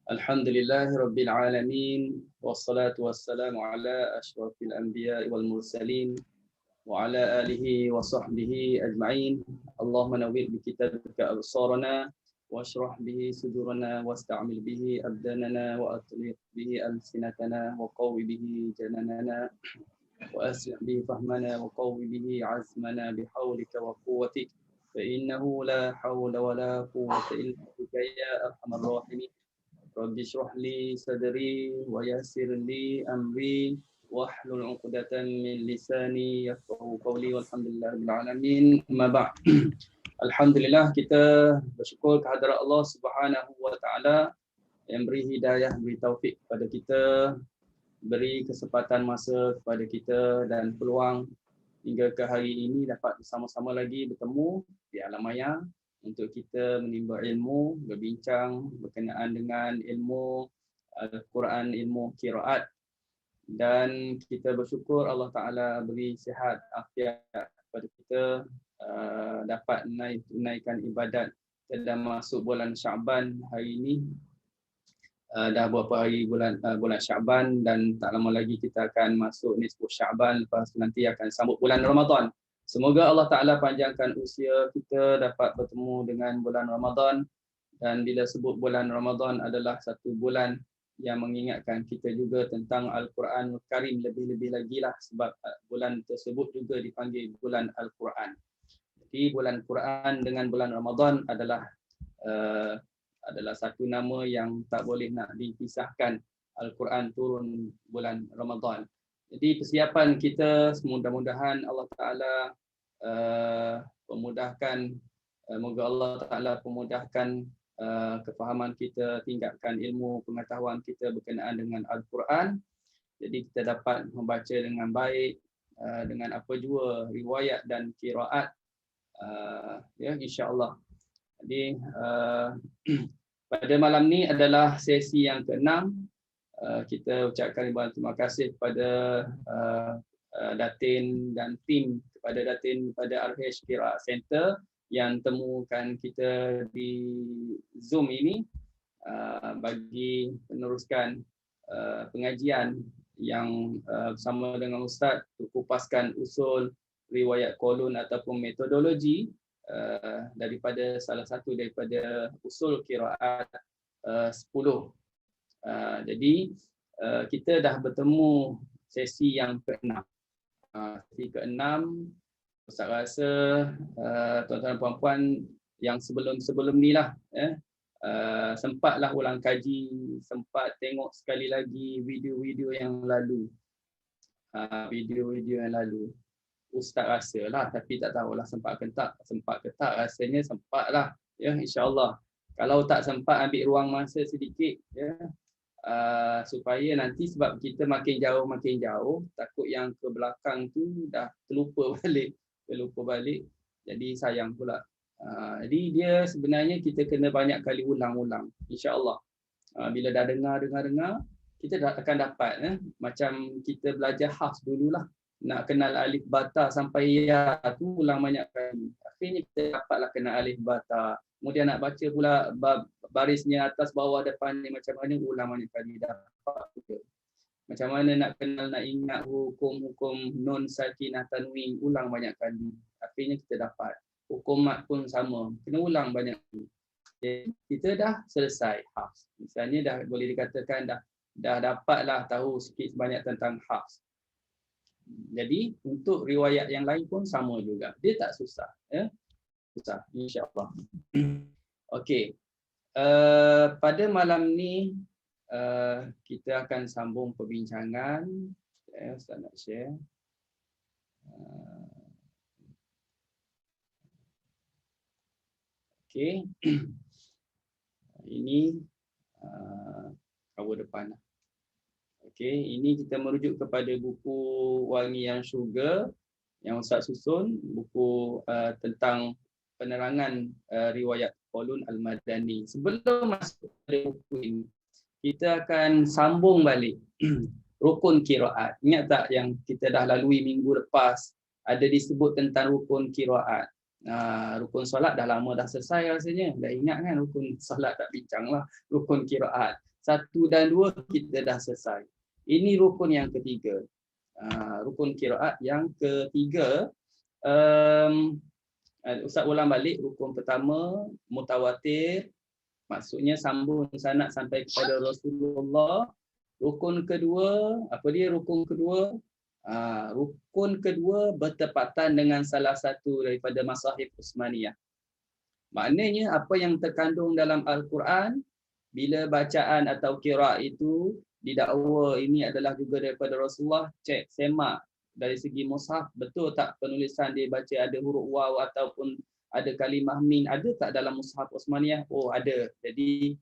Alhamdulillahi Rabbil Alamin. Wassalatu wassalamu ala ashrafil anbiya wal mursalin. Wa ala alihi wa sahbihi ajma'in. Allahumma nawwir bi kitabika absarana. Washrah bihi sudurana. Wasta'mil bihi abdanana. Wa atliq bihi alsinatana. Wa qawwi bihi jananana. Wa asli' bihi fahmana. Wa qawwi bihi azmana. Bihawlika wa quwwatik. فإنه لا حول ولا قوة إلا بك يا أرحم الراحمين. Rabbi shrah li sadri wa yassir li amri wahlul 'uqdatam min lisani yafqahu qawli walhamdulillahil alamin. Amma ba'd. Alhamdulillah, kita bersyukur kehadrat Allah Subhanahu wa taala yang beri hidayah, beri taufik kepada kita, beri kesempatan masa kepada kita dan peluang hingga ke hari ini dapat bersama-sama lagi bertemu di alam maya untuk kita menimba ilmu, berbincang berkenaan dengan ilmu Al-Quran, ilmu qiraat, dan kita bersyukur Allah Ta'ala beri sihat afiat kepada kita, dapat tunaikan ibadat. Kita dah masuk bulan Syaban hari ini, dah beberapa hari bulan Syaban, dan tak lama lagi kita akan masuk nisfu Syaban, lepas nanti akan sambut bulan Ramadan. Semoga Allah Ta'ala panjangkan usia kita dapat bertemu dengan bulan Ramadan, dan bila sebut bulan Ramadan adalah satu bulan yang mengingatkan kita juga tentang Al-Quran Karim lebih-lebih lagi lah, sebab bulan tersebut juga dipanggil bulan Al-Quran. Jadi bulan Quran dengan bulan Ramadan adalah satu nama yang tak boleh nak dipisahkan. Al-Quran turun bulan Ramadan. Jadi persiapan kita, mudah-mudahan Allah Ta'ala pemudahkan, moga Allah Ta'ala pemudahkan kefahaman kita, tingkatkan ilmu pengetahuan kita berkenaan dengan Al-Quran. Jadi kita dapat membaca dengan baik, dengan apa jua riwayat dan qiraat, ya, insya-Allah. Jadi pada malam ni adalah sesi yang ke-6. Kita ucapkan terima kasih kepada Datin dan tim, kepada Datin pada RH Qiraat Center yang temukan kita di Zoom ini bagi meneruskan pengajian yang bersama dengan Ustaz untuk kupaskan usul riwayat qulun ataupun metodologi daripada salah satu daripada usul qiraat 10. Jadi kita dah bertemu sesi yang ke-6. Sesi ke-6, Ustaz rasa tuan-tuan dan puan-puan yang sebelum ni lah, sempatlah ulang kaji, sempat tengok sekali lagi video-video yang lalu. Ustaz rasa lah, tapi tak tahulah sempat ke tak, rasanya sempat lah, ya, insya-Allah. Kalau tak sempat, ambil ruang masa sedikit, ya, supaya nanti, sebab kita makin jauh, takut yang ke belakang tu dah terlupa balik, jadi sayang pula. Jadi dia sebenarnya kita kena banyak kali ulang-ulang, insya-Allah. Bila dah dengar, kita dah akan dapat, macam kita belajar hafz dululah. Nak kenal alif bata sampai ya tu ulang banyak kali. Akhirnya kita dapatlah kenal alif bata. Kemudian nak baca pula barisnya atas bawah depan ni macam mana, ulang banyak kali dapat juga. Macam mana nak kenal, nak ingat hukum-hukum nun sakinah tanwin, ulang banyak kali. Akhirnya kita dapat. Hukum mat pun sama, kena ulang banyak kali. Jadi, kita dah selesai hafz. Misalnya dah boleh dikatakan dah dapatlah tahu sikit sebanyak tentang hafz. Jadi untuk riwayat yang lain pun sama juga. Dia tak susah, ya. Susah, insya-Allah. Okey. Pada malam ni kita akan sambung perbincangan. Ustaz nak share. Okey. Ini cover depan. Okey, ini kita merujuk kepada buku Wangi Yang Syurga yang Ustaz susun, buku tentang penerangan riwayat Qulun Al-Madani. Sebelum masuk pada buku ini, kita akan sambung balik rukun qiraat. Ingat tak yang kita dah lalui minggu lepas, ada disebut tentang rukun qiraat. Rukun solat dah lama dah selesai rasanya. Dah ingat kan rukun solat, tak bincang lah rukun qiraat. 1 dan 2 kita dah selesai. Ini rukun yang ketiga. Rukun qiraat yang ketiga. Ustaz ulang balik, rukun pertama mutawatir, maksudnya sambung sanad sampai kepada Rasulullah. Rukun kedua, apa dia rukun kedua? Rukun kedua bertepatan dengan salah satu daripada masahif Utsmaniyah. Maknanya apa yang terkandung dalam Al-Quran, bila bacaan atau qiraat itu didakwa ini adalah juga daripada Rasulullah, cek, semak dari segi mushaf, betul tak penulisan dia baca ada huruf waw ataupun ada kalimah min, ada tak dalam mushaf Utsmaniyah? Oh ada. Jadi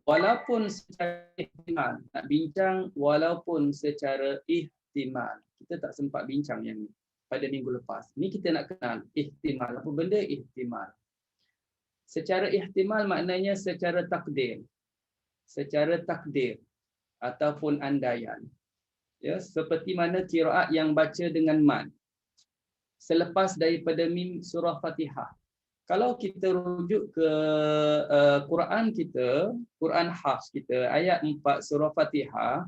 walaupun secara ihtimal, nak bincang walaupun secara ihtimal. Kita tak sempat bincang yang ni pada minggu lepas. Ni kita nak kenal ihtimal. Apa benda ihtimal? Secara ihtimal maknanya secara takdir. Secara takdir ataupun andaian. Ya, seperti mana qiraat yang baca dengan mad. Selepas daripada mim surah Fatihah. Kalau kita rujuk ke Quran kita, Quran Hafs kita, ayat 4 surah Fatihah,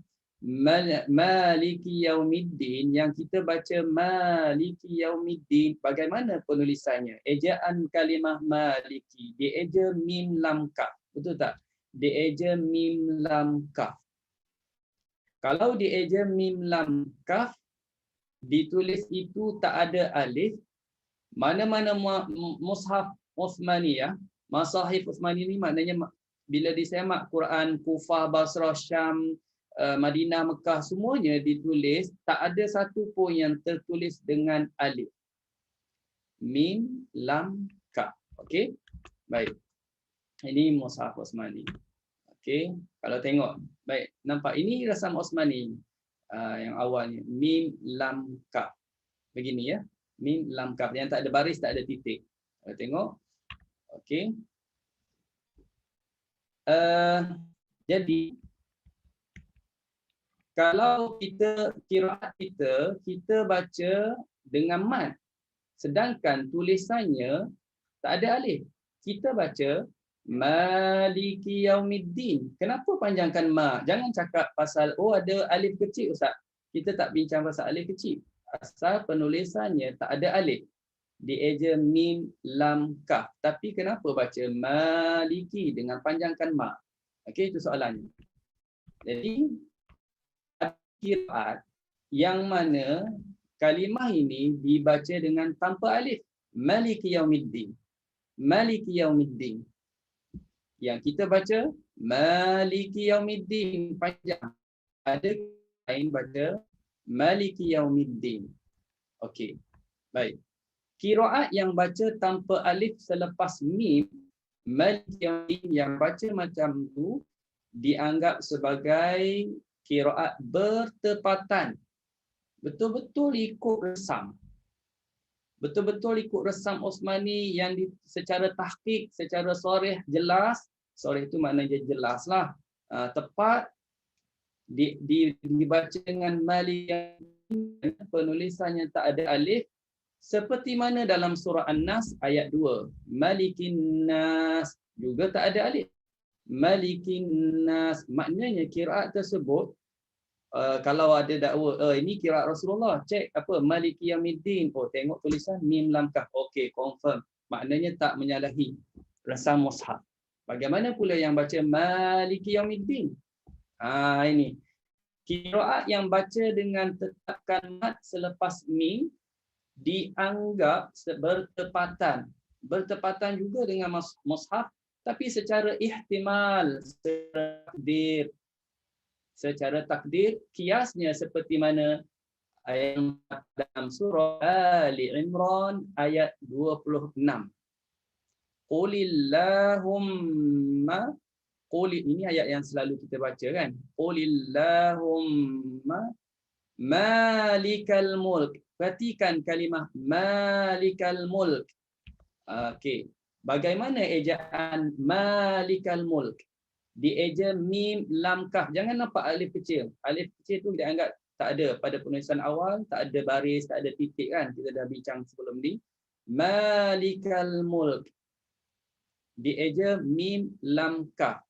Maliki Yaumiddin, yang kita baca Maliki Yaumiddin, bagaimana penulisannya? Ejaan kalimah Maliki, dieja mim lam kaf. Betul tak? Dieja mim lam kaf. Kalau dieja mim lam kaf, ditulis itu tak ada alif, mana-mana mushaf Utsmaniyah, masahif Utsmaniyah ni maknanya bila disemak Quran Kufah, Basrah, Syam, Madinah, Mekah, semuanya ditulis tak ada satu pun yang tertulis dengan alif. Mim, lam, kaf. Okey? Baik. Ini mushaf Utsmani. Okey, kalau tengok. Baik, nampak ini rasam Utsmani yang awalnya mim, lam, kaf. Begini ya. Mim, lam, kaf. Yang tak ada baris, tak ada titik. Kalau tengok. Okey. Jadi kalau kita qiraat kita baca dengan mad. Sedangkan tulisannya tak ada alif. Kita baca Maliki Yaumiddin. Kenapa panjangkan ma? Jangan cakap pasal ada alif kecil Ustaz. Kita tak bincang pasal alif kecil. Asal penulisannya tak ada alif. Dieja mim lam kaf. Tapi kenapa baca Maliki dengan panjangkan ma? Okey, itu soalannya. Jadi qiraat yang mana kalimah ini dibaca dengan tanpa alif. Maliki Yaumiddin. Maliki Yaumiddin. Yang kita baca Maliki Yaumiddin panjang. Ada lain baca Maliki Yaumiddin. Okey. Baik. Qiraat yang baca tanpa alif selepas mim, Maliki Yaumiddin yang baca macam tu dianggap sebagai qiraat bertepatan. Betul-betul ikut resam. Betul-betul ikut resam Utsmani yang secara tahqiq, secara sharih jelas. Sharih itu maknanya jelaslah. Tepat dibaca dengan Maliki, penulisannya tak ada alif. Seperti mana dalam surah An-Nas ayat 2. Malikin Nas juga tak ada alif. Malikin Nas. Maknanya qiraat tersebut kalau ada dakwa ini qiraat Rasulullah, cek apa Maliki Yaumiddin. Oh, tengok tulisan mim lam kaf. Okey, confirm. Maknanya tak menyalahi rasam mushaf. Bagaimana pula yang baca Maliki Yaumiddin? Ini. Qiraat yang baca dengan tetapkan mad selepas mim dianggap bertepatan. Bertepatan juga dengan mushaf, tapi secara ihtimal, secara takdir, kiasnya seperti mana ayat dalam surah Ali Imran ayat 26. Qulillahumma, ini ayat yang selalu kita baca kan. Qulillahumma malikal mulk. Perhatikan kalimah malikal mulk. Okey. Bagaimana ejaan malikal mulk? Dieja mim lam kaf. Jangan nampak alif kecil. Alif kecil tu dianggap tak ada pada penulisan awal, tak ada baris, tak ada titik kan. Kita dah bincang sebelum ni. Malikal mulk. Dieja mim lam kaf.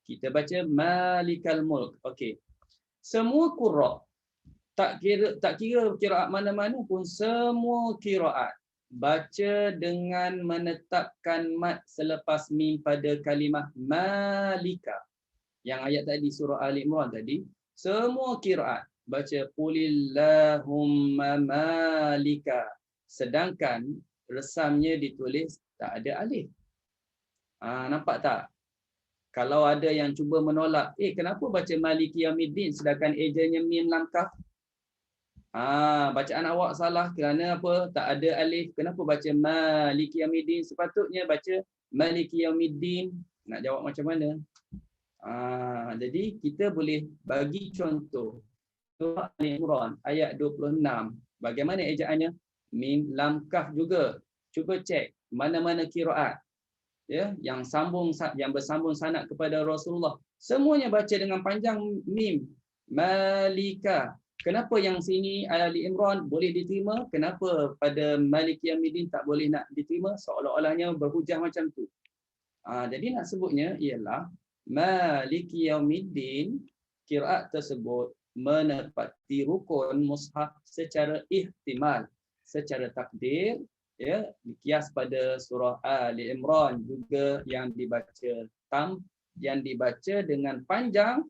Kita baca Malikal Mulk. Okey. Semua qurra, tak kira qiraat mana-mana pun, semua qiraat baca dengan menetapkan mad selepas mim pada kalimah malika. Yang ayat tadi surah Ali Imran tadi, semua qiraat baca qulillahumma malika. Sedangkan resamnya ditulis tak ada alif. Nampak tak? Kalau ada yang cuba menolak, kenapa baca maliki yaumiddin sedangkan ejanya mim lam kaf? Bacaan awak salah kerana apa? Tak ada alif. Kenapa baca maliki yaumiddin? Sepatutnya baca maliki yaumiddin. Nak jawab macam mana? Jadi kita boleh bagi contoh. Surah Al-Imran ayat 26. Bagaimana ejaannya? Mim lam kaf juga. Cuba cek mana-mana qiraat yang bersambung sanad kepada Rasulullah. Semuanya baca dengan panjang mim. Malika. Kenapa yang sini Ali Imran boleh diterima? Kenapa pada Maliki Yaumiddin tak boleh nak diterima? Seolah-olahnya berhujah macam tu. Jadi nak sebutnya ialah Maliki Yaumiddin, qiraat tersebut menepati rukun mushaf secara ihtimal, secara takdir, dikias pada surah Ali Imran juga yang dibaca dengan panjang,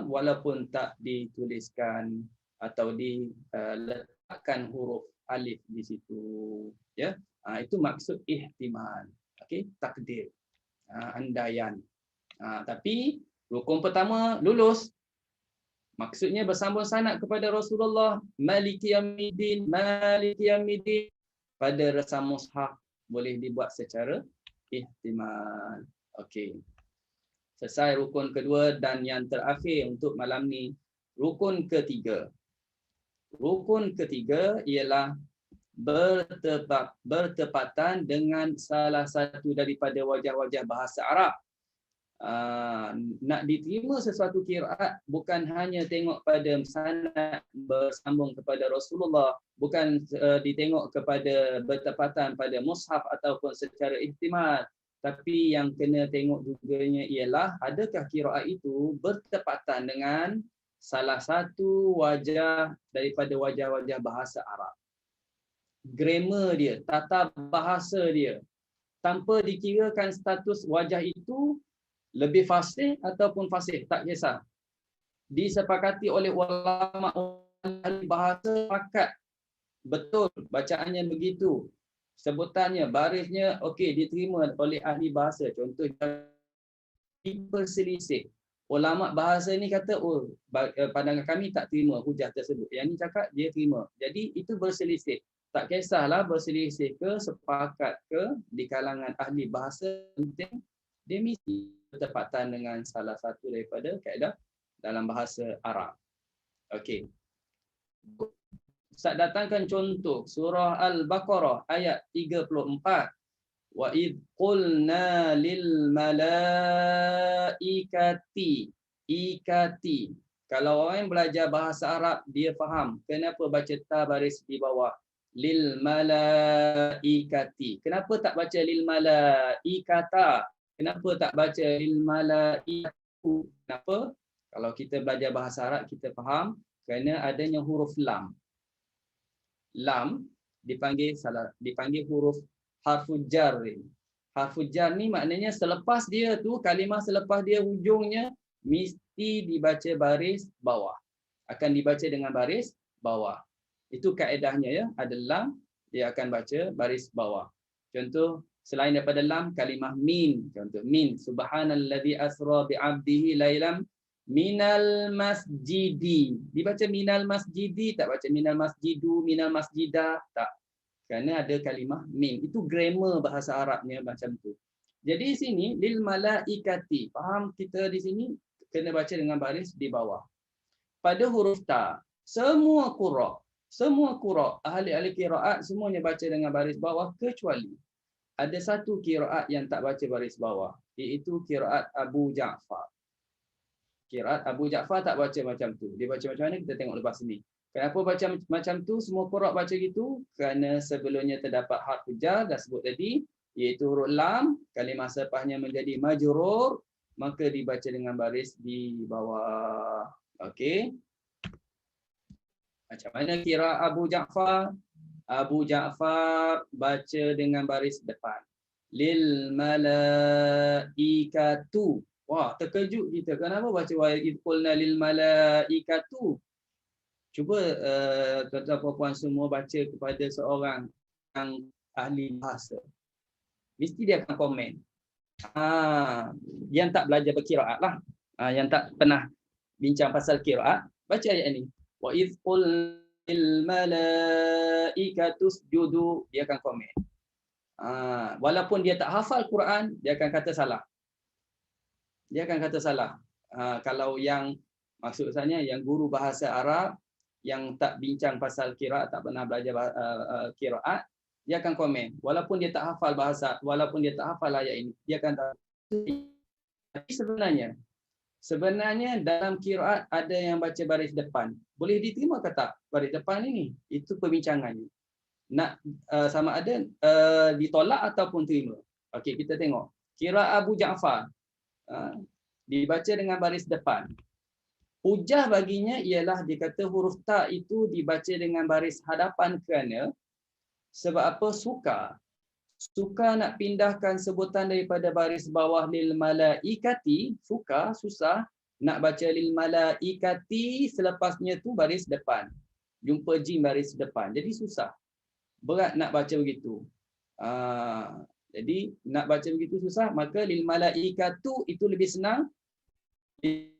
walaupun tak dituliskan atau diletakkan huruf alif di situ, itu maksud ihtimal. Okey, takdir, andaian. Tapi rukun pertama lulus, maksudnya bersambung sanad kepada Rasulullah. Maliki yaumiddin, maliki yaumiddin, pada resam mushaf boleh dibuat secara ihtimal. Okey. Selesai rukun kedua dan yang terakhir untuk malam ni, rukun ketiga. Rukun ketiga ialah bertepatan dengan salah satu daripada wajah-wajah bahasa Arab. Nak diterima sesuatu qiraat bukan hanya tengok pada sanad bersambung kepada Rasulullah, bukan ditengok kepada bertepatan pada mushaf ataupun secara ihtimal, tapi yang kena tengok juganya ialah adakah qiraat itu bertepatan dengan salah satu wajah daripada wajah-wajah bahasa Arab. Grammar dia, tata bahasa dia, tanpa dikirakan status wajah itu lebih fasih ataupun fasih, tak kisah. Disepakati oleh ulama ahli bahasa, sepakat betul bacaannya begitu. Sebutannya, barisnya okey, diterima oleh ahli bahasa. Contoh, diperselisih. Ulama bahasa ni kata, pandangan kami tak terima hujah tersebut. Yang ni cakap dia terima. Jadi itu berselisih. Tak kisahlah berselisih ke, sepakat ke, di kalangan ahli bahasa, penting dia mesti bertepatan dengan salah satu daripada kaedah dalam bahasa Arab. Okey. Ustaz datangkan contoh surah Al-Baqarah ayat 34. Wa id qulna lil malaikati, ikati. Kalau orang yang belajar bahasa Arab, dia faham kenapa baca ta baris di bawah lil malaikati. Kenapa tak baca lil malaikata? Kenapa tak baca lil malaikatu? Kenapa? Kalau kita belajar bahasa Arab, kita faham kerana adanya huruf lam. Lam dipanggil huruf harful jar. Harful jar ni maknanya selepas dia tu, kalimah selepas dia hujungnya mesti dibaca baris bawah. Akan dibaca dengan baris bawah. Itu kaedahnya ya. Ada lam, dia akan baca baris bawah. Contoh, selain daripada lam, kalimah min. Contoh, min. Subhanalladzi asra bi'abdihi lailam minal masjidi. Dibaca minal masjidi, tak baca minal masjidu, minal masjidah. Tak. Kerana ada kalimah min. Itu grammar bahasa Arabnya macam tu. Jadi sini, lil malaikati. Faham kita di sini? Kena baca dengan baris di bawah. Pada huruf ta, semua qura, ahli-ahli qiraat semuanya baca dengan baris bawah kecuali ada satu qiraat yang tak baca baris bawah, iaitu qiraat Abu Ja'far. Qiraat Abu Ja'far tak baca macam tu. Dia baca macam mana kita tengok lepas ni. Kenapa baca macam tu? Semua qura baca gitu kerana sebelumnya terdapat harf jar dah sebut tadi, iaitu huruf lam, kalimah selepasnya menjadi majrur, maka dibaca dengan baris di bawah. Okey. Macam mana kira Abu Ja'far? Abu Ja'far baca dengan baris depan. Lil malaikatu. Wah, terkejut kita. Kenapa baca wa idh qulna lil malaikatu? Cuba tuan-tuan puan-puan semua baca kepada seorang yang ahli bahasa. Mesti dia akan komen. Yang tak belajar berkiraat lah. Yang tak pernah bincang pasal kiraat, baca ayat ini. Wa idh qulna lil malaikatu isjudu, dia akan komen. Walaupun dia tak hafal Quran, dia akan kata salah. Dia akan kata salah. Kalau yang maksud saya yang guru bahasa Arab yang tak bincang pasal kiraat, tak pernah belajar kiraat, dia akan komen. Walaupun dia tak hafal bahasa, walaupun dia tak hafal ayat ini, dia akan tahu. Tapi sebenarnya dalam kiraat ada yang baca baris depan. Boleh diterima ke tak baris depan ini? Itu perbincangannya. Nak sama ada ditolak ataupun terima. Okey, kita tengok. Kiraat Abu Ja'far dibaca dengan baris depan. Hujah baginya ialah dia kata huruf ta itu dibaca dengan baris hadapan kerana sebab apa? Suka nak pindahkan sebutan daripada baris bawah lil malaikati, susah nak baca lil malaikati selepasnya tu baris depan. Jumpa jim baris depan. Jadi susah. Berat nak baca begitu. Jadi nak baca begitu susah, maka lil malaikatu itu lebih senang.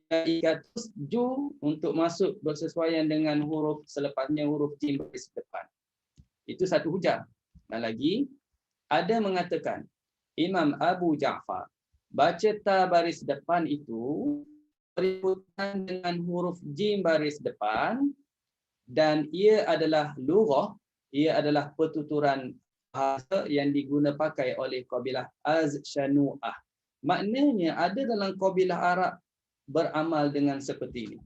Malaikatus ju untuk masuk bersesuaian dengan huruf selepasnya huruf jim baris depan. Itu satu hujah. Dan lagi ada mengatakan Imam Abu Ja'far baca ta baris depan itu berikutan dengan huruf jim baris depan dan ia adalah lughah, ia adalah pertuturan bahasa yang diguna pakai oleh kabilah Az-Shanu'ah. Maknanya ada dalam kabilah Arab beramal dengan seperti ini.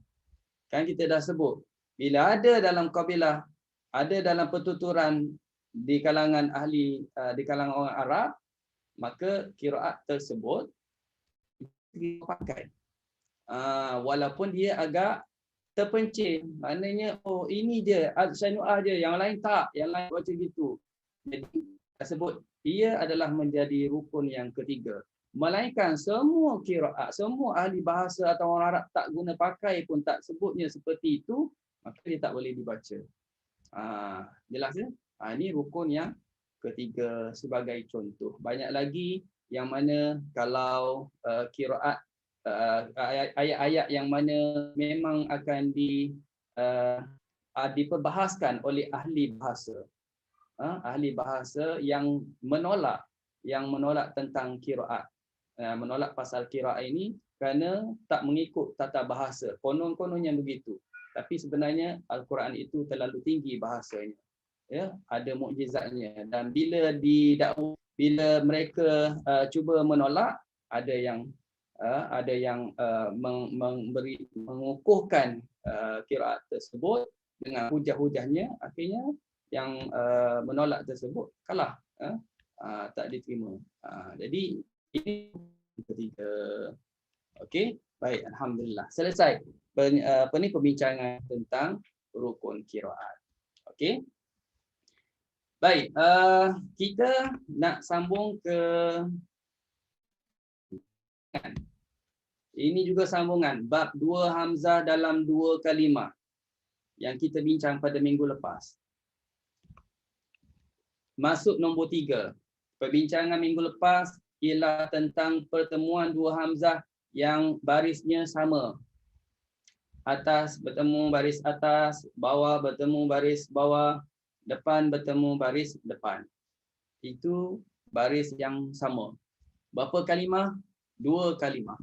Kan kita dah sebut, bila ada dalam kabilah, ada dalam pertuturan di kalangan ahli, di kalangan orang Arab, maka kiraat tersebut dipakai. Walaupun dia agak terpencil, maknanya oh ini je Az-Shanu'ah je, yang lain tak, yang lain baca gitu. Jadi tersebut ia adalah menjadi rukun yang ketiga. Melainkan semua kiraat, semua ahli bahasa atau orang Arab tak guna pakai pun tak sebutnya seperti itu, maka dia tak boleh dibaca. Jelas ya? Ini rukun yang ketiga sebagai contoh. Banyak lagi yang mana kalau kiraat ayat-ayat yang mana memang akan diperbahaskan oleh ahli bahasa. Ahli bahasa yang menolak tentang kiraat. Menolak pasal kiraat ini kerana tak mengikut tata bahasa. Konon-kononnya begitu. Tapi sebenarnya Al-Quran itu terlalu tinggi bahasanya. Ya, ada mukjizatnya, dan bila mereka cuba menolak, ada yang mengukuhkan kiraat tersebut dengan hujah-hujahnya, akhirnya yang menolak tersebut kalah, tak diterima. Jadi ini ketiga. Okey, baik, alhamdulillah. Selesai perbincangan tentang rukun kiraat. Okey. Baik, kita nak sambung ke ini juga sambungan bab 2 hamzah dalam 2 kalimah yang kita bincang pada minggu lepas. Masuk nombor 3. Perbincangan minggu lepas ialah tentang pertemuan 2 hamzah yang barisnya sama. Atas bertemu baris atas, bawah bertemu baris bawah, depan bertemu baris depan. Itu baris yang sama. Berapa kalimah? 2 kalimah.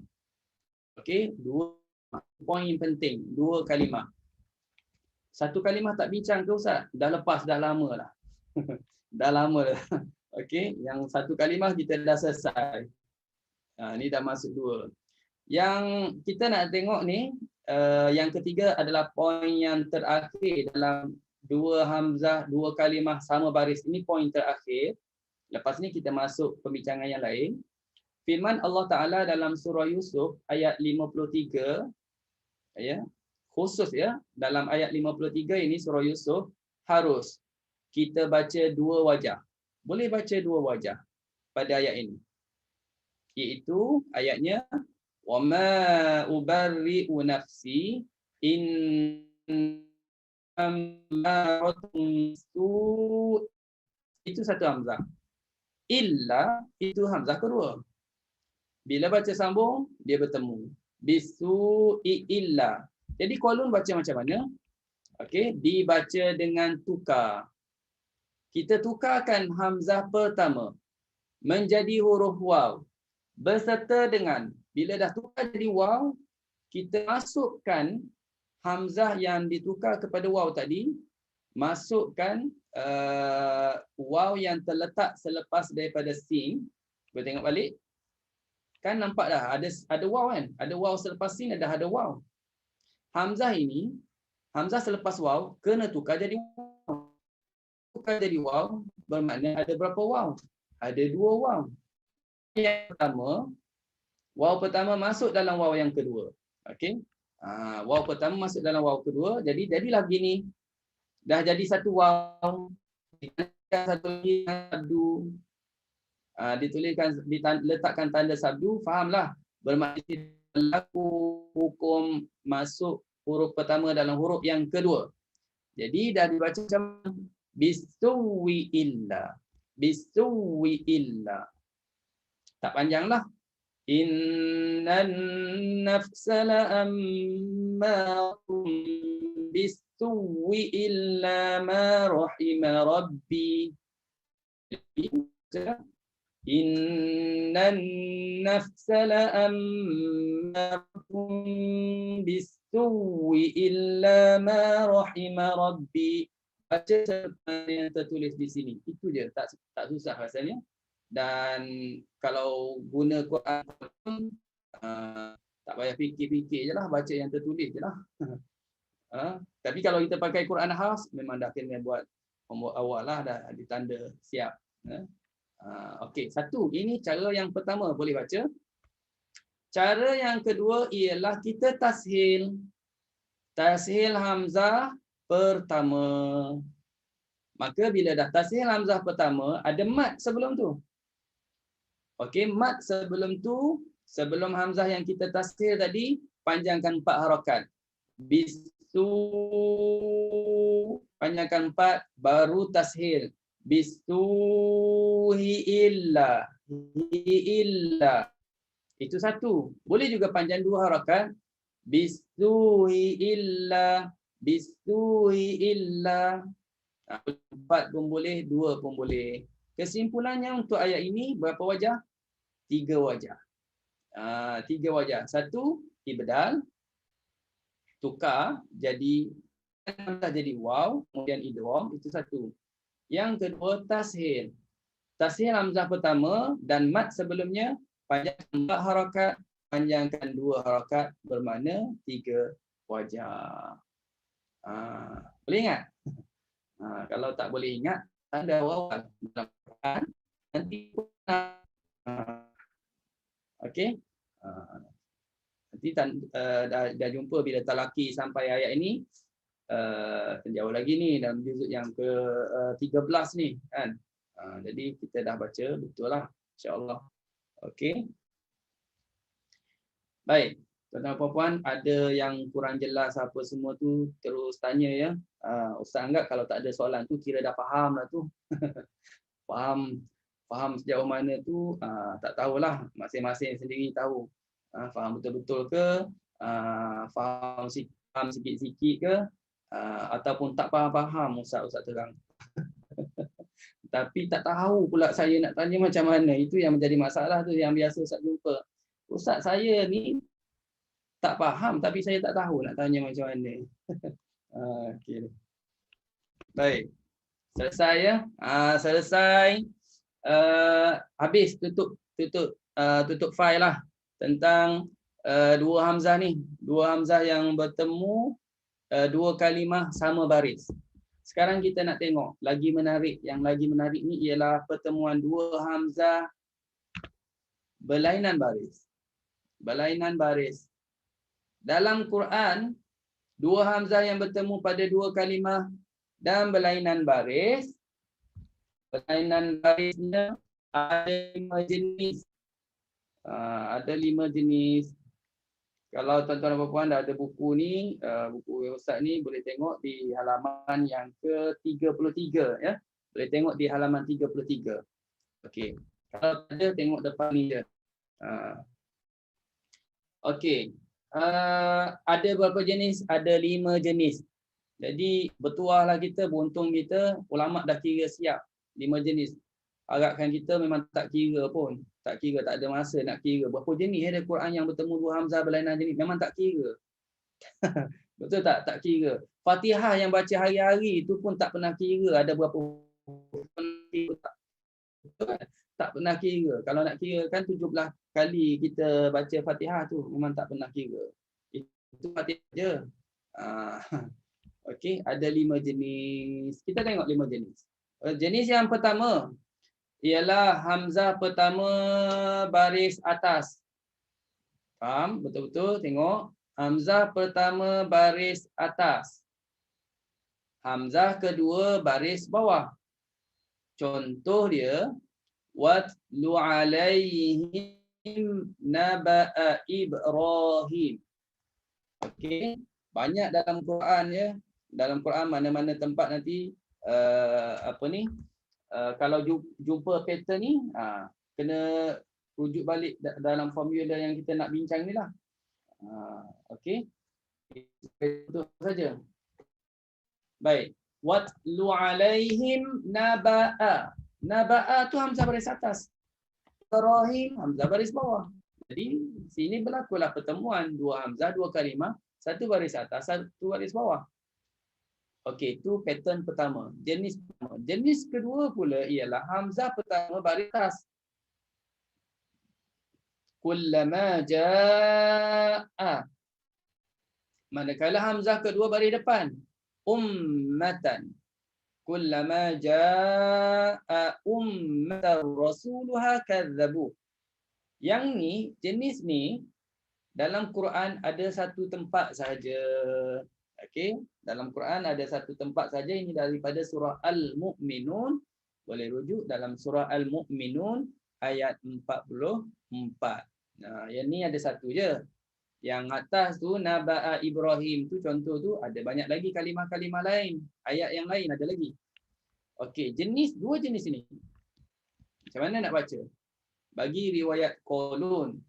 Okey, 2 poin penting, 2 kalimah. 1 kalimah tak bincang ke Ustaz? Dah lepas, dah lama dah. Dah lama dah. Okey, yang 1 kalimah kita dah selesai. Ni dah masuk 2. Yang kita nak tengok ni, yang ketiga adalah poin yang terakhir dalam 2 hamzah, 2 kalimah sama baris. Ini poin terakhir. Lepas ni kita masuk pembincangan yang lain. firman Allah Ta'ala dalam surah Yusuf ayat 53, ya, khusus ya, dalam ayat 53 ini surah Yusuf harus kita baca dua wajah. Boleh baca dua wajah pada ayat ini. Iaitu ayatnya wama ubarri'u nafsi itu satu hamzah. Illa itu hamzah kedua. Bila baca sambung dia bertemu. Bisu'i illa. Jadi Kualun baca macam mana? Okey, dibaca dengan tukar. Kita tukarkan hamzah pertama menjadi huruf waw berserta dengan bila dah tukar jadi waw, kita masukkan hamzah yang ditukar kepada waw tadi, masukkan waw yang terletak selepas daripada sin. Kita tengok balik. Kan nampak dah ada waw kan? Ada waw selepas sin, ada waw. Hamzah ini, hamzah selepas waw kena tukar jadi waw. Tukar jadi waw bermakna ada berapa waw? Ada dua waw. Yang pertama, waw pertama masuk dalam waw yang kedua. Okey. Waw pertama masuk dalam waw kedua, jadilah gini. Dah jadi satu waw, satu lagi sabdu. Letakkan tanda sabdu, fahamlah. Bermakna berlaku hukum masuk huruf pertama dalam huruf yang kedua. Jadi dah dibaca macam bisuwi illa. Bisuwi illa. Tak panjanglah. Innan nafsa la'ammarum bisuwi illa ma rahima rabbi. Innan nafsa la'ammarum bisuwi illa ma rahima rabbi. Baca yang tertulis di sini. Itu je, tak susah rasanya. Dan kalau guna Quran tak payah fikir-fikir je lah, baca yang tertulis je lah. Tapi kalau kita pakai Quran khas, memang dah kena buat awal lah, dah ditanda siap. Okey, satu. Ini cara yang pertama boleh baca. Cara yang kedua ialah kita tashil. Tashil hamzah pertama. Maka bila dah tashil hamzah pertama, ada mat sebelum tu. Okey, mat sebelum tu, sebelum hamzah yang kita tashil tadi, panjangkan 4 harakat. Bisu, panjangkan 4, baru tashil. Bisuhi illa. Illa. Itu satu. Boleh juga panjang 2 harakat. Bisuhi illa. Bisuhi illa. 4 pun boleh, 2 pun boleh. Kesimpulannya untuk ayat ini berapa wajah? 3 wajah. 3 wajah. Satu, ibdal. Tukar jadi waw, kemudian idgham, itu satu. Yang kedua, tashil. Tashil hamzah pertama dan mat sebelumnya panjangkan 4 harakat, panjangkan 2 harakat, bermakna 3 wajah. Boleh ingat? Kalau tak boleh ingat, tanda awal dalam Quran nanti okey. Nanti dah jumpa bila talaki sampai ayat ini. Jauh lagi ni dalam juzuk yang ke-13 ni kan. Jadi kita dah baca betul lah, insya-Allah. Okey. Baik. Tuan-tuan dan puan-puan, ada yang kurang jelas apa semua tu, terus tanya ya. Ustaz anggap kalau tak ada soalan tu kira dah faham lah tu. Faham sejauh mana tu tak tahulah, masing-masing sendiri tahu. Faham betul-betul ke, faham sikit-sikit ke, ataupun tak faham Ustaz terang. Tapi tak tahu pula saya nak tanya macam mana. Itu yang menjadi masalah tu yang biasa Ustaz jumpa. Ustaz saya ni tak faham tapi saya tak tahu nak tanya macam mana. Okey. Baik. Selesai ya. Selesai. Habis tutup file lah tentang dua hamzah ni. Dua hamzah yang bertemu, dua kalimah sama baris. Sekarang kita nak tengok lagi menarik. Yang lagi menarik ni ialah pertemuan dua hamzah Berlainan baris. Berlainan baris. Dalam Quran, dua hamzah yang bertemu pada dua kalimah dan berlainan baris. Berlainan barisnya ada 5 jenis. Ada 5 jenis. Kalau tuan-tuan dan puan dah ada buku ni, buku Ustaz ni boleh tengok di halaman yang ke-33 ya. Boleh tengok di halaman 33. Okey. Kalau ada tengok depan ni je. Okey. Ada berapa jenis? Ada 5 jenis. Jadi bertuahlah kita, beruntung kita, ulama dah kira siap 5 jenis. Harapkan kita memang tak kira pun. Tak kira, tak ada masa nak kira. Berapa jenis ada Quran yang bertemu dua hamzah berlainan jenis. Memang tak kira. Betul tak? Tak kira. Fatihah yang baca hari-hari itu pun tak pernah kira. Ada berapa tak pernah kira. Kalau nak kira kan 17 kali kita baca Fatihah tu. Memang tak pernah kira. Itu Fatihah je. Okey, ada 5 jenis. Kita tengok 5 jenis. Jenis yang pertama ialah hamzah pertama baris atas. Faham? Betul-betul tengok. Hamzah pertama baris atas. Hamzah kedua baris bawah. Contoh dia, watlu alaihim naba'a Ibrahim. Okey, banyak dalam Quran ya. Dalam Quran mana-mana tempat nanti kalau jumpa pattern ni, kena rujuk balik dalam formula yang kita nak bincang ni lah. Okey. Itu saja. Baik. Watlu alaihim naba'a. Naba'a tu hamzah baris atas. Ibrahim hamzah baris bawah. Jadi sini berlakulah pertemuan dua hamzah, dua kalimah, satu baris atas, satu baris bawah. Okey, itu pattern pertama. Jenis pertama. Jenis kedua pula ialah hamzah pertama baris atas. Kullama jaa. Manakala hamzah kedua baris depan. Ummatan. Kullama jaa ummatan rasuluha kadzabu. Yang ni, jenis ni dalam Quran ada satu tempat sahaja. Okey, dalam Quran ada satu tempat saja, ini daripada surah Al-Mu'minun. Boleh rujuk dalam surah Al-Mu'minun ayat 44. Nah, yang ni ada satu je. Yang atas tu naba'a Ibrahim tu contoh tu, ada banyak lagi kalimah-kalimah lain, ayat yang lain ada lagi. Okey, dua jenis ini. Macam mana nak baca? Bagi riwayat Qalun,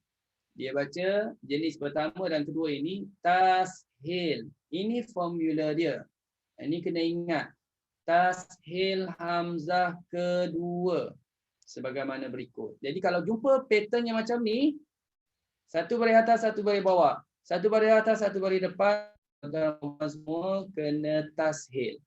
dia baca jenis pertama dan kedua ini tashil. Ini formula dia. Ini kena ingat. Tashil hamzah kedua sebagaimana berikut. Jadi kalau jumpa pattern yang macam ni, satu baris atas, satu baris bawah. Satu baris atas, satu baris depan, semua kena tashil.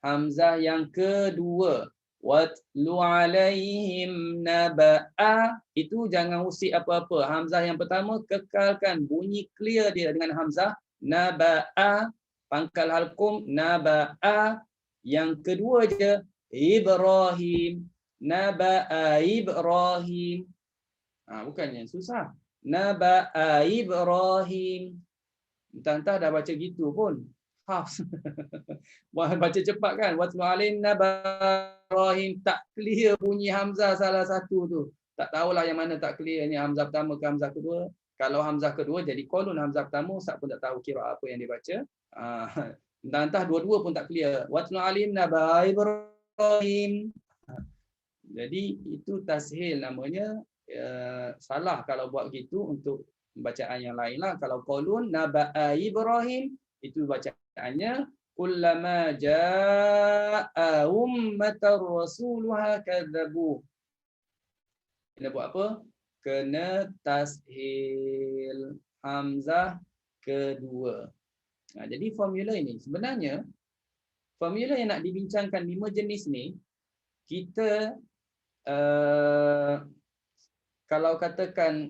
Hamzah yang kedua, watlu alaihim naba'a, itu jangan usik apa-apa. Hamzah yang pertama kekalkan, bunyi clear dia dengan hamzah naba'a, pangkal halqum naba'a. Yang kedua je Ibrahim, naba'a Ibrahim. Bukannya susah. Naba'a Ibrahim. Entah-entah dah baca gitu pun. Hafs. Baca cepat kan. Watlu alaihim naba'a Ibrahim. Tak clear bunyi hamzah salah satu tu. Tak tahulah yang mana tak clear ni, hamzah pertama ke hamzah kedua. Kalau hamzah kedua jadi Qalun, hamzah pertama Ustaz pun tak tahu kira apa yang dia baca. Entah-entah dua-dua pun tak clear. Watlu alaihim naba'a Ibrahim. Jadi itu tashil namanya. Salah kalau buat gitu untuk bacaan yang lain lah. Kalau Qalun naba'a Ibrahim, itu bacaannya kullama jaa ummatar rasuluha kadzabu. Kena buat apa? Kena tashil hamzah kedua. Jadi formula ini sebenarnya formula yang nak dibincangkan 5 jenis ni, kita kalau katakan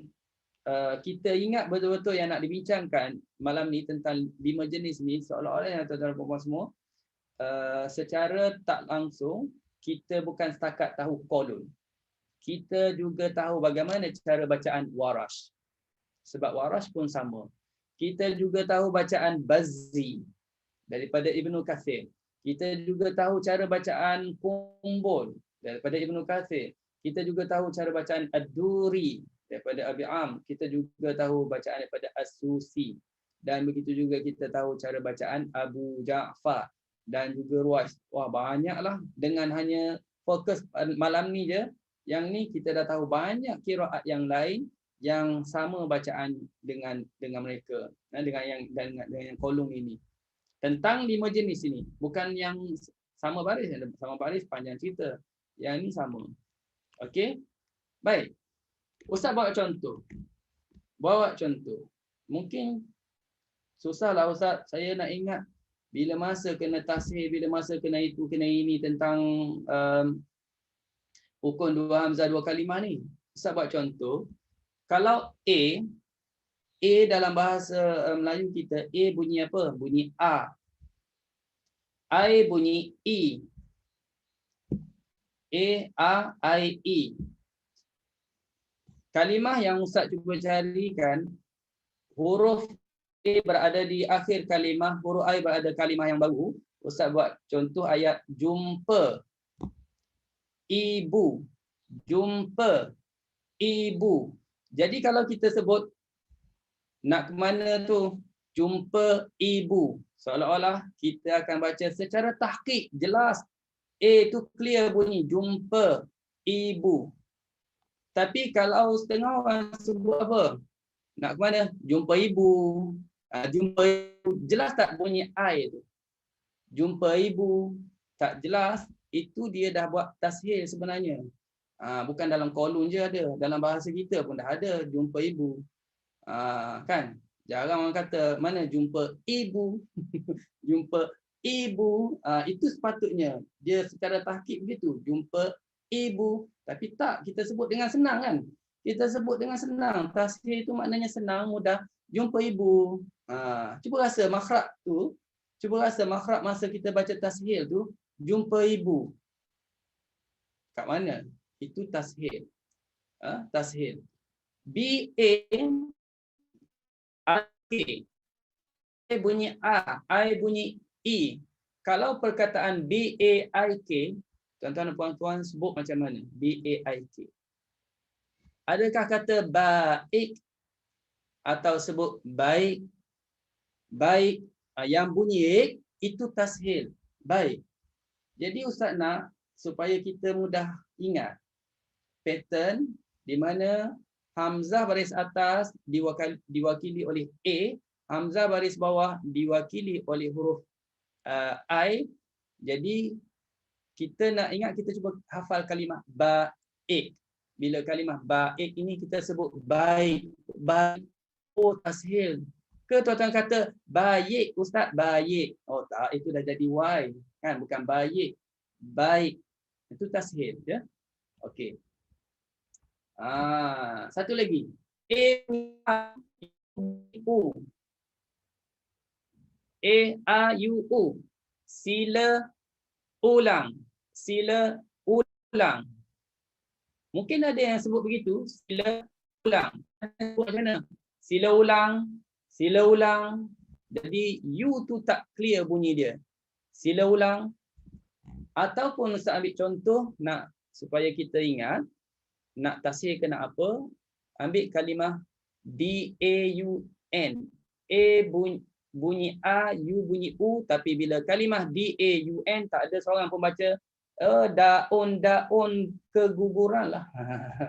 kita ingat betul-betul yang nak dibincangkan malam ni tentang 5 jenis ni, seolah-olah yang tuan-tuan dan puan semua secara tak langsung kita bukan setakat tahu Qalun. kita juga tahu bagaimana cara bacaan Warash. Sebab Warash pun sama. Kita juga tahu bacaan Bazzi daripada Ibnu Katsir. Kita juga tahu cara bacaan Qumbul daripada Ibnu Katsir. Kita juga tahu cara bacaan Ad-Duri daripada Abi Am. Kita juga tahu bacaan daripada As-Susi. Dan begitu juga kita tahu cara bacaan Abu Ja'far dan juga Ruwais. Wah, banyaklah. Dengan hanya fokus malam ni je, yang ni kita dah tahu banyak qiraat yang lain yang sama bacaan dengan mereka, dengan yang kolom ini. Tentang 5 jenis ini, bukan yang sama baris panjang cerita. Yang ini sama. Okey? Baik. Ustaz bawa contoh. Mungkin susahlah Ustaz, saya nak ingat bila masa kena tashil, bila masa kena itu, kena ini tentang hukum dua hamzah dua kalimah ni. Ustaz buat contoh. Kalau A dalam bahasa Melayu kita, A bunyi apa? Bunyi A. I bunyi I. I, E. Kalimah yang Ustaz cuba carikan, huruf A berada di akhir kalimah, huruf I berada kalimah yang baru. Ustaz buat contoh ayat jumpa. Ibu. Jumpa. Ibu. Jadi kalau kita sebut nak ke mana tu? Jumpa ibu. Seolah-olah kita akan baca secara tahqiq, jelas. A tu clear bunyi, jumpa ibu. Tapi kalau setengah orang sebut apa? Nak ke mana? Jumpa ibu. Jumpa ibu. Jelas tak bunyi I tu? Jumpa ibu. Tak jelas. Itu dia dah buat tashil sebenarnya. Bukan dalam kolon je ada. Dalam bahasa kita pun dah ada. Jumpa ibu. Kan? Jarang orang kata mana jumpa ibu. Jumpa ibu. Itu sepatutnya. Dia secara tahqiq begitu. Jumpa ibu. Tapi tak. Kita sebut dengan senang kan? Kita sebut dengan senang. Tashil itu maknanya senang, mudah. Jumpa ibu. Cuba rasa makhraj tu. Cuba rasa makhraj masa kita baca tashil tu. Jumpa ibu. Kat mana? Itu tashil. Tashil. B-A-I-K. A bunyi A. I bunyi E. Kalau perkataan B-A-I-K, tuan-tuan dan puan-puan sebut macam mana? B-A-I-K. Adakah kata baik atau sebut baik? Baik. Yang bunyi itu tashil. Baik. Jadi Ustaz nak supaya kita mudah ingat pattern di mana hamzah baris atas diwakili oleh A, hamzah baris bawah diwakili oleh huruf I. Jadi kita nak ingat, kita cuba hafal kalimah baik. Bila kalimah baik ini kita sebut baik. Baik. Oh, tashil. Ke tuan-tuan kata baik Ustaz, baik. Oh tak, itu dah jadi Y. Kan? Bukan baik. Baik. Itu tashil. Ya? Okey. Satu lagi. A-U. A-A-U-U. Sila ulang. Sila ulang. Mungkin ada yang sebut begitu. Sila ulang. Sebut macam mana? Sila ulang. Sila ulang. Jadi U tu tak clear bunyi dia. Sila ulang. Ataupun Ustaz ambil contoh nak supaya kita ingat. Nak tashil kena apa? Ambil kalimah D-A-U-N. A bunyi A, U bunyi U. Tapi bila kalimah D-A-U-N tak ada seorang pun baca daun keguguran lah.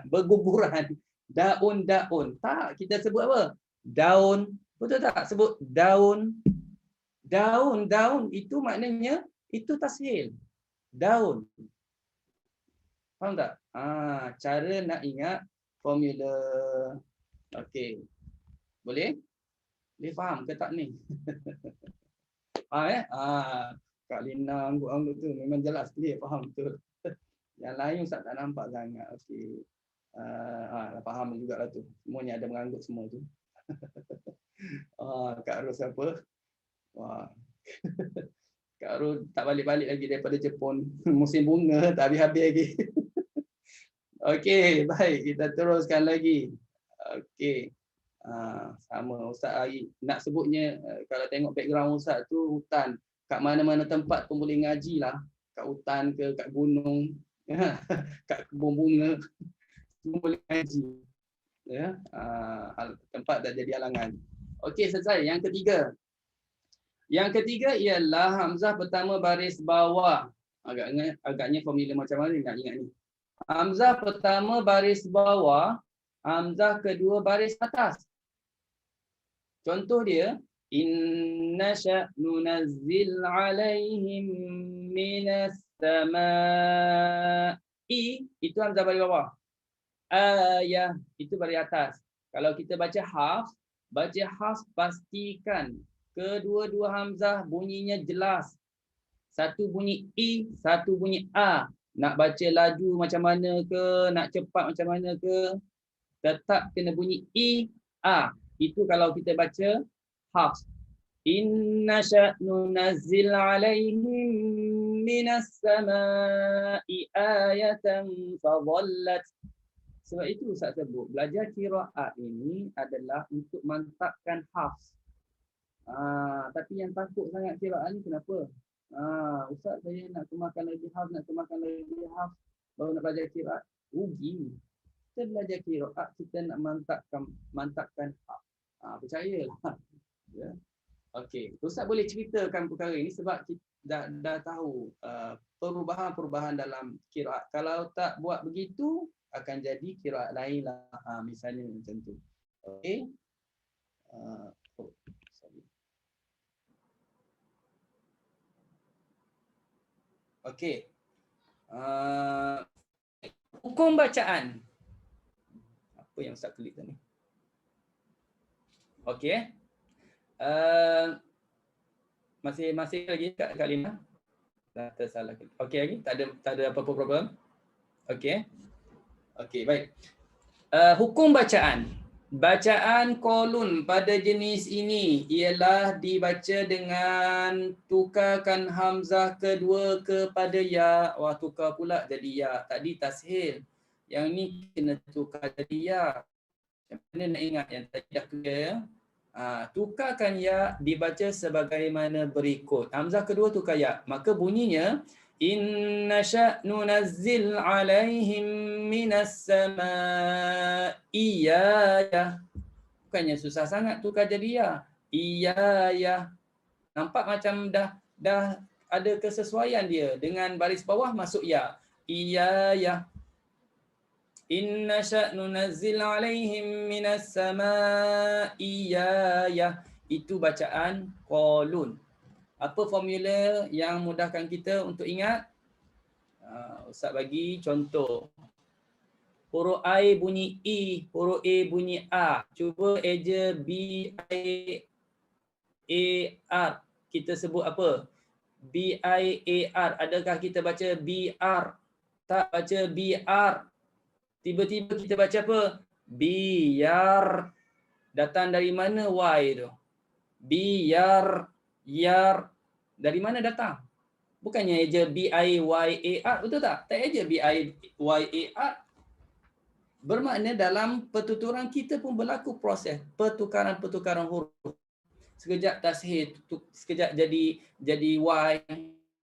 Berguguran. Daun. Tak, kita sebut apa? Daun. Betul tak? Sebut daun. Daun. Itu maknanya, itu tashil. Daun. Faham tak? Cara nak ingat formula. Okey. Boleh? Boleh faham ke tak ni? Kak Lina angguk-angguk tu memang jelas dia faham betul. Yang lain Ustaz tak nampak sangat. Okey. Faham jugalah tu. Semuanya ada mengangguk semua tu. Kak Ros apa? Wah. Kak Ros tak balik-balik lagi daripada Jepun. Musim bunga tak habis-habis lagi. Okey, baik. Kita teruskan lagi. Okey. Sama Ustaz hari nak sebutnya, kalau tengok background Ustaz tu hutan. Kat mana-mana tempat pun boleh ngaji lah. Kat hutan ke, kat gunung, kat kebun bunga, semua boleh ngaji. Ya, tempat tak jadi halangan. Okey, selesai. Yang ketiga. Yang ketiga ialah hamzah pertama baris bawah. Agaknya formula macam mana nak ingat ni. Hamzah pertama baris bawah, hamzah kedua baris atas. Contoh dia, inna sya' nunazzil alaihim minas sama'i, itu hamzah baris bawah. Ayah, itu baris atas. Kalau kita baca hafs pastikan kedua-dua hamzah bunyinya jelas. Satu bunyi i, satu bunyi a. Nak baca laju macam mana ke, nak cepat macam mana ke, tetap kena bunyi i, a. Itu kalau kita baca hafs. Inna sya' nunazzil alaihim minas sama'i ayatan fadhallat. Sebab itu Ustaz sebut, belajar qiraat ini adalah untuk mantapkan hafs. Tapi yang takut sangat qiraat ni kenapa? Ustaz saya nak kemaskan lagi hafs, baru nak belajar qiraat. Rugi. Kita belajar qiraat, kita nak mantapkan hafs. Percayalah. Ya. Okey, Ustaz boleh ceritakan perkara ini sebab kita dah tahu perubahan-perubahan dalam qiraat. Kalau tak buat begitu, akan jadi qiraat lain lah. Misalnya macam tu. Okey. Okey. Hukum bacaan. Apa yang Ustaz klik tadi? Okey. Masih lagi Kak Lina? Dah tersalah. Okey lagi? Tak ada apa-apa problem? Okey. Okey, baik. Hukum bacaan. Bacaan kolun pada jenis ini ialah dibaca dengan tukarkan hamzah kedua kepada ya. Wah, tukar pula jadi ya. Tadi tashil. Yang ni kena tukar jadi ya. Macam mana nak ingat yang tadi dah clear ya? Tukarkan ya dibaca sebagaimana berikut. Hamzah kedua tukar ya. Maka bunyinya inna sya' nunazzil alaihim minas sama'i ya. Bukannya susah sangat tukar jadi ya. Ya. Nampak macam dah ada kesesuaian dia dengan baris bawah masuk ya. Ya. Inna sya' nunazzil alaihim minas sama'i ya. Itu bacaan qalun. Apa formula yang mudahkan kita untuk ingat? Ustaz bagi contoh. Huruf I bunyi I, huruf A bunyi A. Cuba eja B-I-A-R. Kita sebut apa? B-I-A-R. Adakah kita baca B-R? Tak baca B-R. Tiba-tiba kita baca apa? Biar. Datang dari mana Y tu? Biar. Yar. Dari mana datang? Bukannya eja B-I-Y-A-R, betul tak? Tak eja B-I-Y-A-R. Bermakna dalam pertuturan kita pun berlaku proses pertukaran huruf. Sekejap tashil, sekejap jadi Y.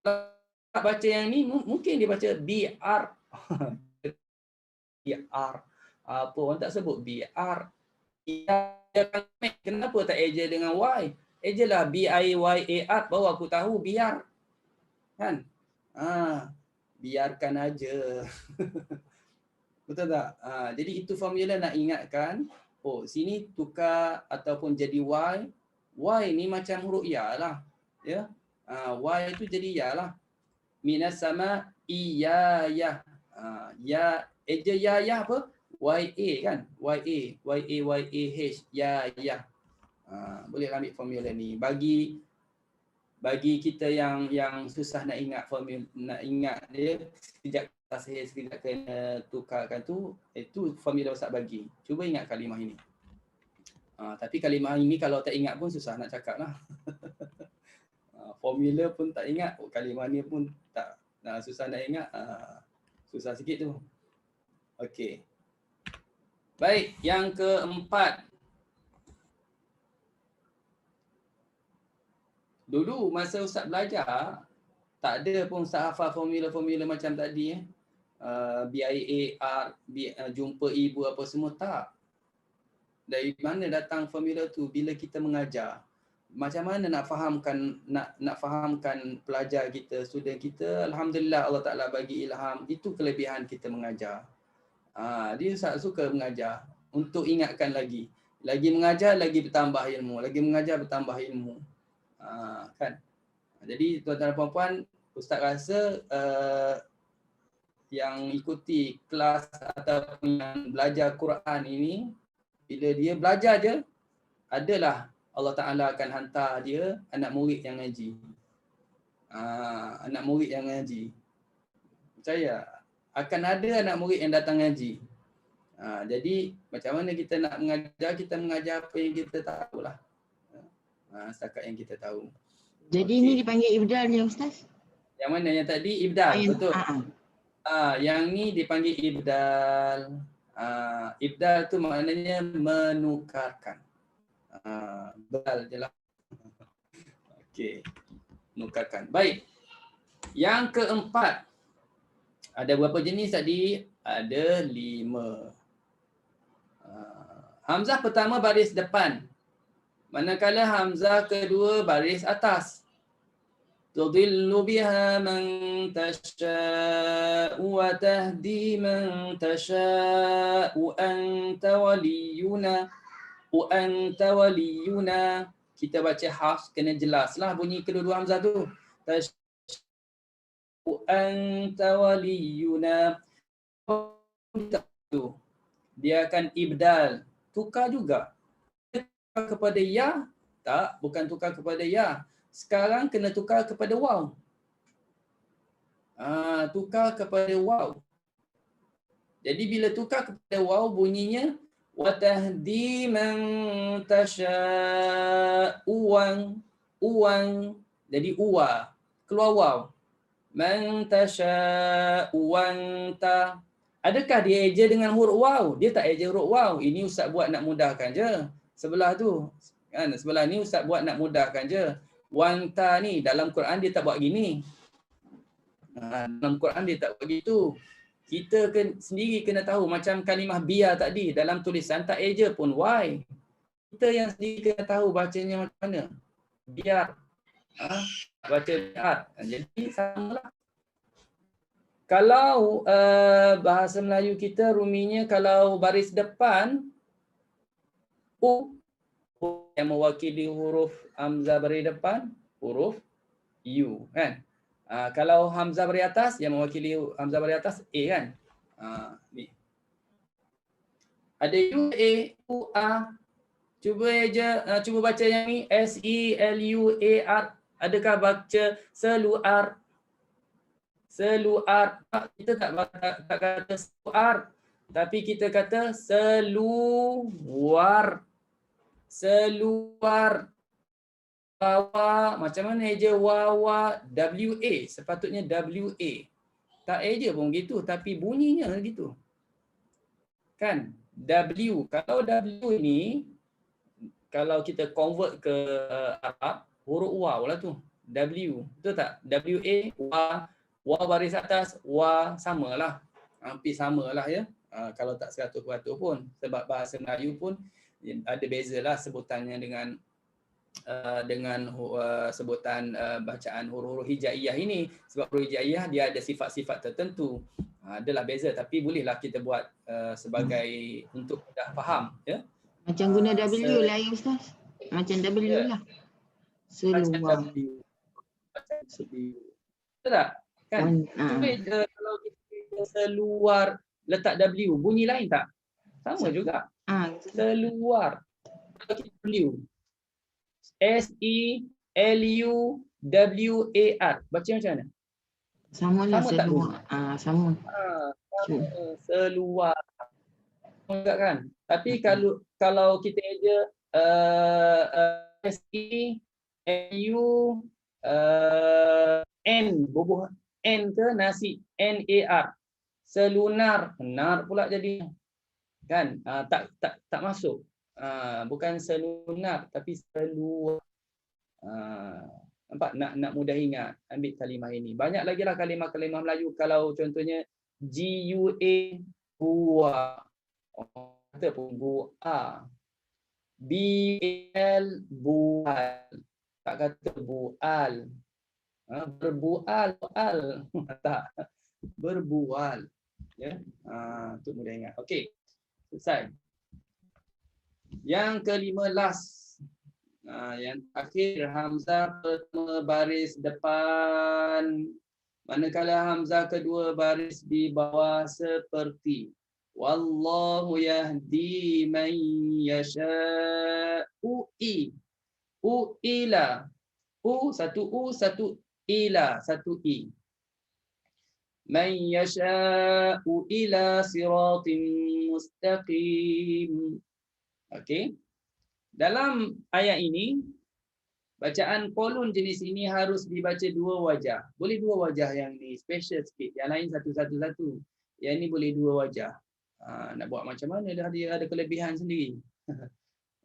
Kalau baca yang ni mungkin dia baca B-R. B-R. Apa orang tak sebut B-R. Kenapa tak eja dengan Y? Ejalah B-I-Y-A-R, baru aku tahu biar. Kan? Biarkan aja. Betul tak? Jadi itu formula nak ingatkan. Oh, sini tukar ataupun jadi Y. Y ni macam huruf ya lah. Ya. Y itu jadi ya lah. Minas sama iya ya. Ya, eja ya apa? Y-A kan? Y-A-Y-A-H. Ya. Boleh ambil formula ni. Bagi kita yang susah nak ingat formula, nak ingat dia sekejap tashil, sekejap kena tukarkan tu, itu formula Ustaz bagi. Cuba ingat kalimah ini. Tapi kalimah ini kalau tak ingat pun susah nak cakap lah. Formula pun tak ingat, kalimah ni pun tak susah nak ingat, susah sikit tu. Okey. Baik, yang keempat. Dulu masa Ustaz belajar, tak ada pun Ustaz hafal formula-formula macam tadi. BIA, jumpa ibu apa semua, tak. Dari mana datang formula tu bila kita mengajar? Macam mana nak fahamkan pelajar kita, student kita? Alhamdulillah Allah Taala bagi ilham. Itu kelebihan kita mengajar. Dia Ustaz suka mengajar untuk ingatkan lagi. Lagi mengajar, lagi bertambah ilmu. Lagi mengajar, bertambah ilmu. Kan? Jadi tuan-tuan dan puan-puan, Ustaz rasa yang ikuti kelas ataupun yang belajar Quran ini, bila dia belajar je, adalah Allah Ta'ala akan hantar dia anak murid yang ngaji. Anak murid yang ngaji. Percaya, akan ada anak murid yang datang ngaji. Jadi macam mana kita nak mengajar, kita mengajar apa yang kita tahulah. Setakat yang kita tahu. Jadi ini dipanggil ibdal ni Ustaz? Yang mana yang tadi? Ibdal, betul. Yang ni dipanggil ibdal. Ibdal tu maknanya menukarkan. Bal je lah. Okey. Menukarkan. Baik. Yang keempat. Ada berapa jenis tadi? Ada 5. Hamzah pertama baris depan. Manakala hamzah kedua baris atas. Tudillu biha man tasha'u wa tahdi man tasha'u anta waliyuna. Anta waliyuna. Kita baca hafs kena jelaslah bunyi kedua-dua hamzah tu. Tasha'u anta waliyuna. Dia akan ibdal. Tukar juga. Kepada ya, tak, bukan tukar kepada ya. Sekarang kena tukar kepada waw. Tukar kepada waw. Jadi bila tukar kepada waw bunyinya wa tahdi man tasha'u uang. Jadi uwa, keluar waw. Man tasha'u anta. Adakah dia eja dengan huruf waw? Dia tak eja huruf waw. Ini Ustaz buat nak mudahkan je. Sebelah tu kan, sebelah ni Ustaz buat nak mudahkan je. Wanta ni dalam Quran dia tak buat gini. Dalam Quran dia tak buat gitu. Kita sendiri kena tahu macam kalimah biar tadi dalam tulisan tak eja pun why. Kita yang sendiri kena tahu bacanya macam mana. Biar. Baca biar. Jadi samalah. Kalau bahasa Melayu kita ruminya kalau baris depan yang mewakili huruf hamzah baris depan, huruf U kan. Kalau hamzah baris atas yang mewakili hamzah baris atas A kan. Ni. Ada U, A, U, A. Cuba baca yang ni S, E, L, U, A, R. Adakah baca seluar? Seluar. Kita tak kata seluar. Tapi kita kata seluar. Seluar. Wawa. Macam mana eja wawa? W-A. Sepatutnya W-A. Tak eja pun gitu. Tapi bunyinya gitu. Kan? W. Kalau W ni, kalau kita convert ke Arab, huruf waw lah tu. W. Betul tak? W-A. Wa baris atas. Wa samalah. Hampir samalah ya. Kalau tak 100% pun. Sebab bahasa Melayu pun ada bezalah sebutannya dengan sebutan bacaan huruf-huruf hijaiyah ini. Sebab huruf hijaiyah dia ada sifat-sifat tertentu. Adalah beza tapi bolehlah kita buat sebagai untuk mudah faham ya. Macam guna W lah ya Ustaz. Macam W lah. Seluar. Macam W. Betul tak? Kan? Kalau kita seluar letak W, bunyi lain tak? Sama juga. Seluar. W. S-E-L-U-W-A-R. Baca macam mana? Sama lah seluar. Sama. Seluar. Enggak kan? Tapi kalau kita eja S-E-L-U N bubuh N ke nasi N-A-R. Selunar, nar pula jadi kan, tak masuk. Bukan selunar tapi seluar. Nampak, nak mudah ingat, ambil kalimah ini. Banyak lagi lah kalimah-kalimah Melayu. Kalau contohnya GUA, gua, kata pun gua, BL, bual, tak kata bual, berbual, tak, berbual, ya, untuk mudah ingat. Okey, selesai. Yang kelima, last. Yang akhir, hamzah pertama baris depan, manakala hamzah kedua baris di bawah seperti wallahu yahdi man yasha'u ila, satu ila, satu i, man yasha'u ila siratin mustaqim. Okey. Dalam ayat ini, bacaan qulun jenis ini harus dibaca dua wajah. Boleh dua wajah, yang ni special sikit. Yang lain satu. Yang ini boleh dua wajah. Nak buat macam mana, dia ada kelebihan sendiri.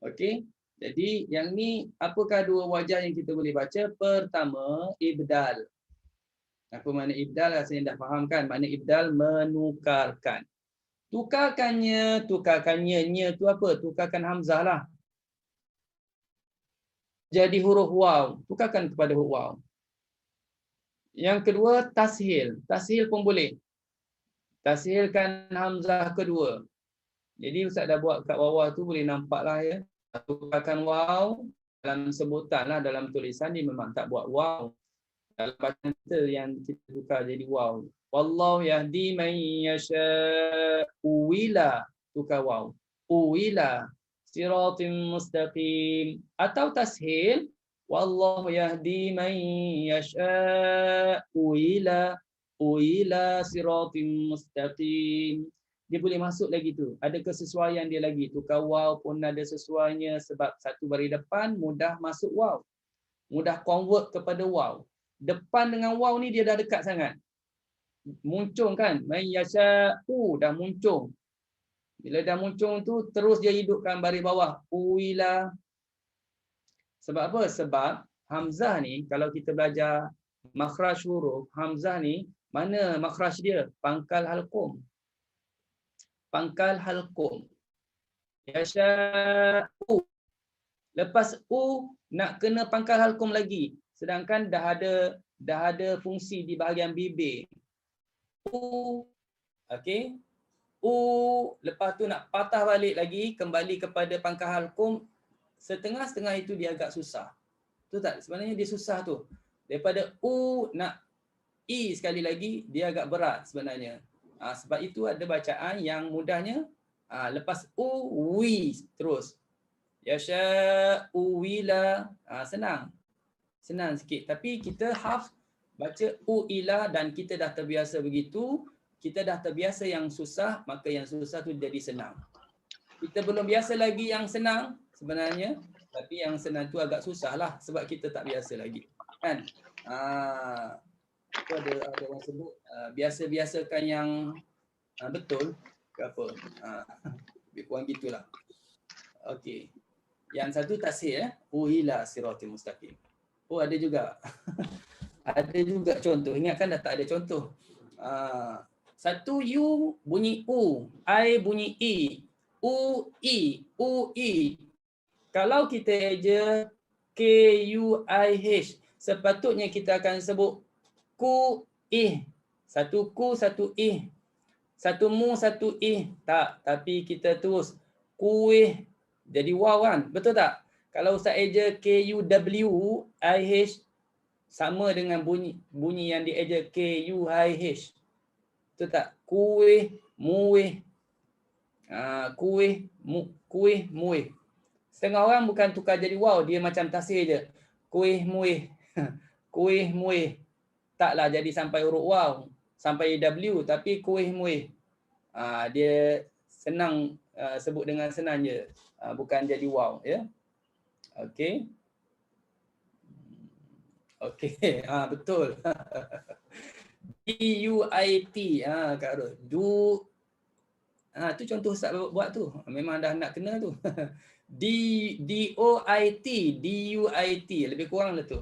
Okey. Jadi yang ni, apakah dua wajah yang kita boleh baca? Pertama, ibdal. Apa makna ibdal? Rasanya dah faham kan? Makna ibdal menukarkan. Tukarkannya tu apa? Tukarkan hamzah lah. Jadi huruf waw, tukarkan kepada huruf waw. Yang kedua, tashil. Tashil pun boleh. Tashilkan hamzah kedua. Jadi Ustaz dah buat kat bawah tu, boleh nampak lah ya. Tukarkan waw dalam sebutan lah, dalam tulisan ni memang tak buat waw. Dalam bacaan kita yang kita tukar jadi waw. Wallahu yahdi man yasha'u ila, tukar waw. Uila siratim mustaqim. Atau tashil, wallahu yahdi man yasha'u ila siratim mustaqim. Dia boleh masuk lagi tu. Ada kesesuaian dia lagi. Tukar waw pun ada sesuainya sebab satu baris depan mudah masuk waw. Mudah convert kepada waw. Depan dengan waw ni dia dah dekat sangat. Muncung kan? Man yasha'u dah muncung. Bila dah muncung tu, terus dia hidupkan baris bawah. Uila. Sebab apa? Sebab hamzah ni, kalau kita belajar makhraj huruf, hamzah ni, mana makhraj dia? Pangkal halqum. Pangkal halqum. Yasha'u. Lepas u, nak kena pangkal halqum lagi. Sedangkan dah ada fungsi di bahagian bibir. U. Okey. Lepas tu nak patah balik lagi, kembali kepada pangkal halqum, setengah-setengah itu dia agak susah. Tu tak? Sebenarnya dia susah tu. Daripada nak i sekali lagi, dia agak berat sebenarnya. Sebab itu ada bacaan yang mudahnya, lepas wi terus. Yasha'u wila, senang. Senang sikit. Tapi kita baca ila dan kita dah terbiasa begitu. Kita dah terbiasa yang susah, maka yang susah tu jadi senang. Kita belum biasa lagi yang senang sebenarnya, tapi yang senang tu agak susah lah sebab kita tak biasa lagi. Kan? Itu ada orang sebut, biasa-biasakan yang betul ke apa. Lebih kurang gitulah. Okey. Yang satu tashil, uhila siratil mustaqim. Ada juga. Ada juga contoh. Ingatkan dah tak ada contoh. Satu U bunyi U, I bunyi I, U I. Kalau kita eja KUIH, sepatutnya kita akan sebut ku ih. Satu ku, satu ih. Satu mu, satu ih. Tak, tapi kita terus kuih. Jadi waw kan? Betul tak? Kalau Ustaz eja KUWIH, sama dengan bunyi yang dieja KUIH. Betul tak? Kuih, muih. Kuih, muih. Setengah orang bukan tukar jadi waw, dia macam tasir je. Kuih, muih. Kuih, muih. Taklah jadi sampai huruf waw, sampai W, tapi kuih, muih. Dia senang, sebut dengan senang je. Bukan jadi waw, ya. Okey. Okey, betul. D-U-I-T. Kak Arul. Tu contoh Ustaz buat tu. Memang dah nak kena tu. D-O-I-T. D-U-I-T. Lebih kurang lah tu.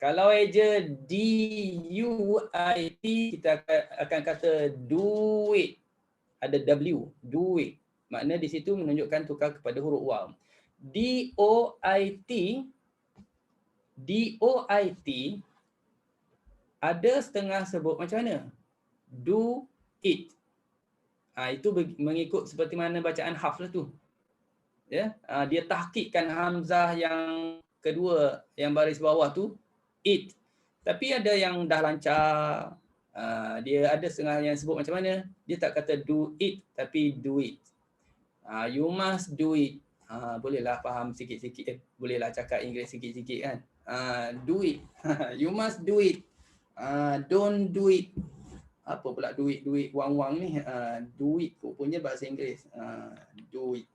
Kalau eja D-U-I-T, kita akan kata duit. Ada W. Duit. Makna di situ menunjukkan tukar kepada huruf waw. D-O-I-T. D-O-I-T. Ada setengah sebut macam mana? Do it. Itu mengikut seperti mana bacaan hafs lah tu. Ya, dia tahqiqkan hamzah yang kedua yang baris bawah tu it. Tapi ada yang dah lancar, dia ada setengah yang sebut macam mana? Dia tak kata do it tapi do it. You must do it. Bolehlah faham sikit-sikit, bolehlah cakap Inggeris sikit-sikit kan. Do it. You must do it. Don't do it. Apa pula duit wang-wang ni? Duit punya bahasa Inggeris. Do it.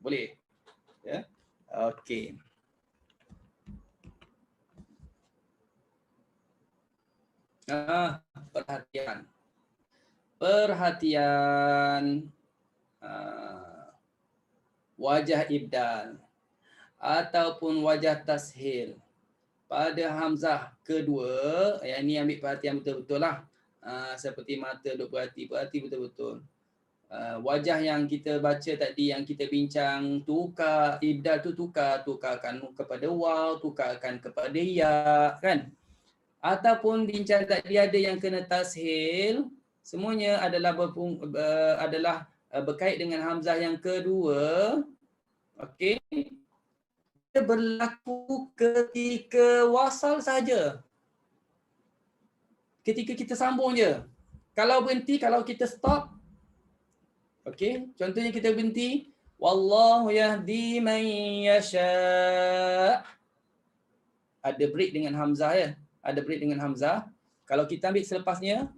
Boleh? Ya. Okey. Perhatian. Wajah ibdal ataupun wajah tashil pada hamzah kedua, yang ini ambil perhatian betul-betul lah. Seperti mata duk perhati betul-betul. Wajah yang kita baca tadi, yang kita bincang, tukar ibdal tu tukarkan kepada waw, tukarkan kepada ya, kan? Ataupun bincang tadi ada yang kena tashil, semuanya adalah berkait dengan hamzah yang kedua. Okey. Dia berlaku ketika wasal saja. Ketika kita sambung je. Kalau berhenti, kalau kita stop. Okey, contohnya kita berhenti. Wallahu yahdi man yasha. Ada break dengan hamzah ya. Ada break dengan hamzah. Kalau kita ambil selepasnya,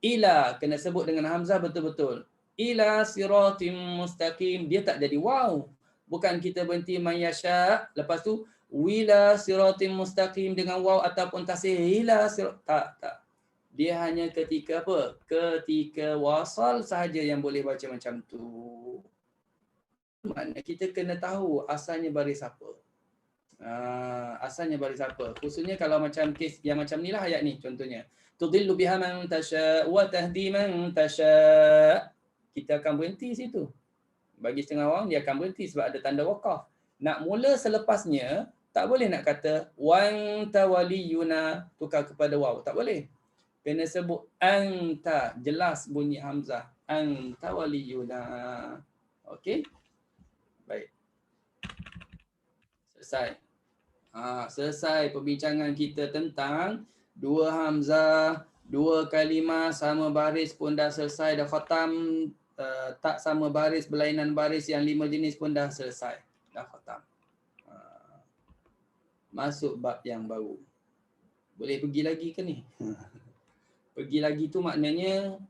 ila kena sebut dengan hamzah betul-betul. Ila siratim mustaqim, dia tak jadi waw. Bukan kita berhenti man yasha, lepas tu wila siratim mustaqim dengan waw ataupun tasih ila tak. Dia hanya ketika apa? Ketika wasal sahaja yang boleh baca macam tu. Maknanya kita kena tahu asalnya baris apa. Asalnya baris apa. Khususnya kalau macam kes yang macam ni lah ayat ni contohnya. Tudillu biha man tasha wa tahdi man tasha. Kita akan berhenti situ. Bagi setengah orang dia akan berhenti sebab ada tanda waqaf. Nak mula selepasnya tak boleh nak kata wan tawaliyuna tukar kepada waw, tak boleh. Kena sebut anta, jelas bunyi hamzah. Anta waliyuna. Okey? Baik. Selesai. Selesai perbincangan kita tentang dua hamzah, dua kalimah sama baris pun dah selesai, dah khatam. Tak sama baris, berlainan baris yang 5 jenis pun dah selesai. Dah khatam. Masuk bab yang baru. Boleh pergi lagi ke ni? Pergi lagi tu maknanya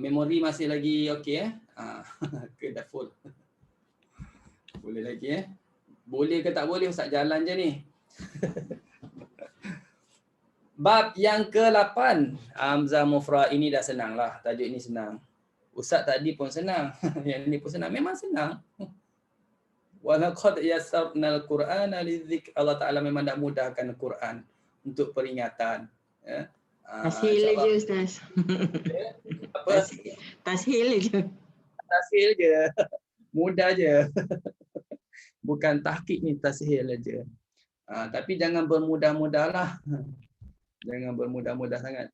memori masih lagi okey ke dah full. Boleh lagi Boleh ke tak boleh, Ustaz jalan je ni. Bab yang ke-8, hamzah mufrad. Ini dah senang lah, tajuk ini senang. Ustaz tadi pun senang, yang ini pun senang, memang senang. Walaqad yassarnal Qur'ana lidzikr. Allah Taala memang dah mudahkan Quran untuk peringatan. Ya. Tashil je Ustaz. Apa? Tashil je. Tashil je. Mudah je. Bukan tahqiq ni, tashil aja. Tapi jangan bermudah-mudahlah. Jangan bermudah-mudah sangat.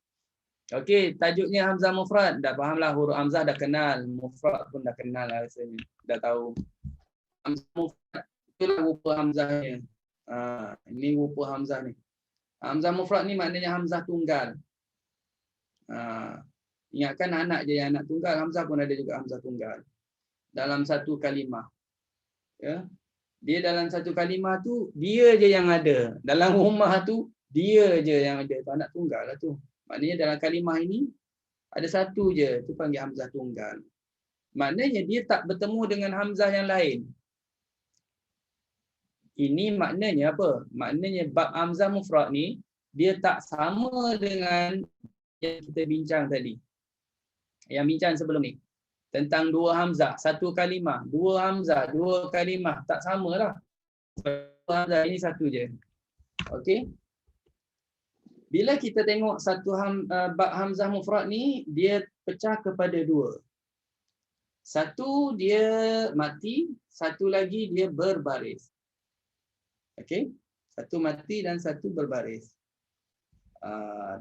Okey, tajuknya hamzah mufrad. Dah fahamlah, huruf hamzah dah kenal, mufrad pun dah kenal lah rasanya. Dah tahu. Hamzah mufrad itulah rupa hamzahnya. Ini rupa hamzah ni. Hamzah mufrad ni maknanya hamzah tunggal. Ingatkan anak je yang anak tunggal, hamzah pun ada juga hamzah tunggal. Dalam satu kalimah. Ya. Dia dalam satu kalimah tu, dia je yang ada. Dalam rumah tu, dia je yang ada. Tu anak tunggal lah tu. Maknanya dalam kalimah ini, ada satu je. Tu panggil hamzah tunggal. Maknanya dia tak bertemu dengan hamzah yang lain. Ini maknanya apa? Maknanya bab hamzah mufrad ni, dia tak sama dengan yang kita bincang tadi. Yang bincang sebelum ni. Tentang dua hamzah, satu kalimah. Dua hamzah, dua kalimah. Tak samalah. Dua hamzah ini satu je. Okey. Bila kita tengok satu bab hamzah mufrad ni, dia pecah kepada dua. Satu dia mati, satu lagi dia berbaris. Okey? Satu mati dan satu berbaris.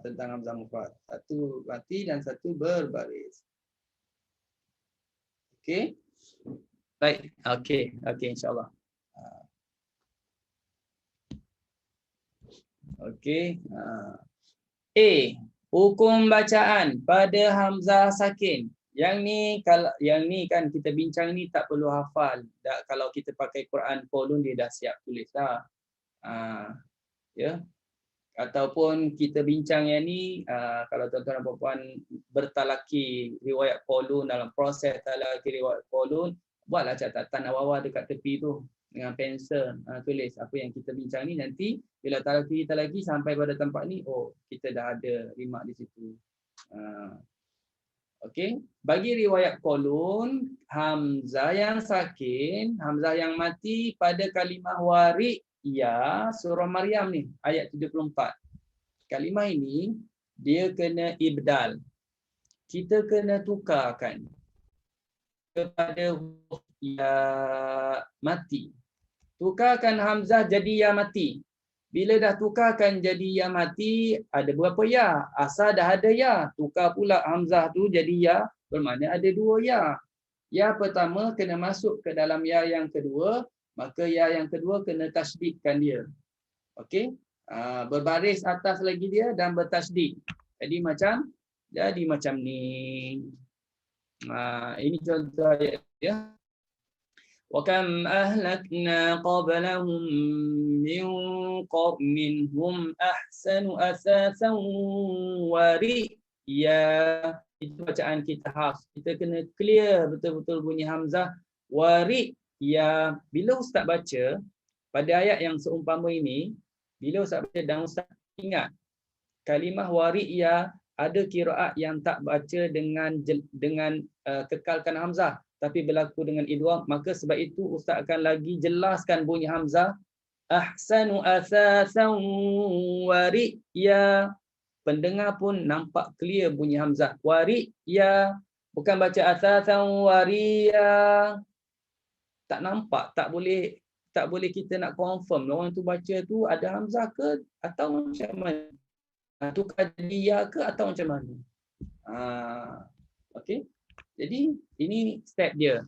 Tentang hamzah mufrad. Satu mati dan satu berbaris. Okey? Baik. Okey, insya-Allah. Okey. A. Hukum bacaan pada hamzah sakin. Yang ni kan kita bincang ni tak perlu hafal. Kalau kita pakai Quran Qulun dia dah siap tulis dah. Ya. Ataupun kita bincang yang ni kalau tuan-tuan dan puan-puan bertalaki riwayat Qulun, dalam proses talaki riwayat Qulun, buatlah catatan awal-awal dekat tepi tu dengan pensel, tulis apa yang kita bincang ni. Nanti bila talaki sampai pada tempat ni, kita dah ada rimak di situ. Okey, bagi riwayat Qulun, hamzah yang sakin, hamzah yang mati pada kalimah wari ya surah Maryam ni ayat 74. Kalimah ini dia kena ibdal. Kita kena tukarkan kepada huruf ya mati. Tukarkan hamzah jadi ya mati. Bila dah tukarkan jadi ya mati, ada berapa ya? Asal dah ada ya. Tukar pula hamzah tu jadi ya, bermakna ada dua ya. Ya pertama kena masuk ke dalam ya yang kedua, maka ya yang kedua kena tasydidkan dia. Okey? Berbaris atas lagi dia dan bertasydid. Jadi macam ni. Ini contoh ayat ya. Wa kam ahlakna qablahum min qarnin hum ahsanu asasan wa riya. Itu bacaan kita hafs. Kita kena clear betul-betul bunyi hamzah wa riya. Bila ustaz baca pada ayat yang seumpama ini, bila ustaz baca dan ustaz ingat kalimah wa riya, ada qiraat yang tak baca dengan kekalkan hamzah tapi berlaku dengan idgham, maka sebab itu ustaz akan lagi jelaskan bunyi hamzah ahsanu asasan wa riya. Pendengar pun nampak clear bunyi hamzah wa riya, bukan baca asasan wa riya. Tak nampak, tak boleh kita nak confirm orang tu baca tu ada hamzah ke atau macam mana. Tukar jadi ya ke atau macam mana. Okey. Jadi ini step dia.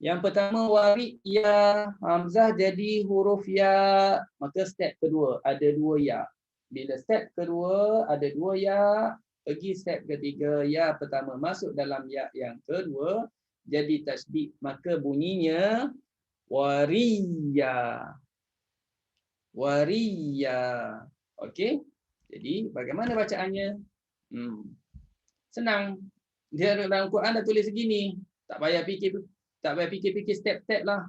Yang pertama wari ya, hamzah jadi huruf ya, maka step kedua ada dua ya. Bila step kedua ada dua ya, pergi step ketiga, ya pertama masuk dalam ya yang kedua jadi tasydid, maka bunyinya wariya. Wariya. Okey? Jadi bagaimana bacaannya? Senang. Dia dalam Quran dah tulis segini. Tak payah fikir step-step lah.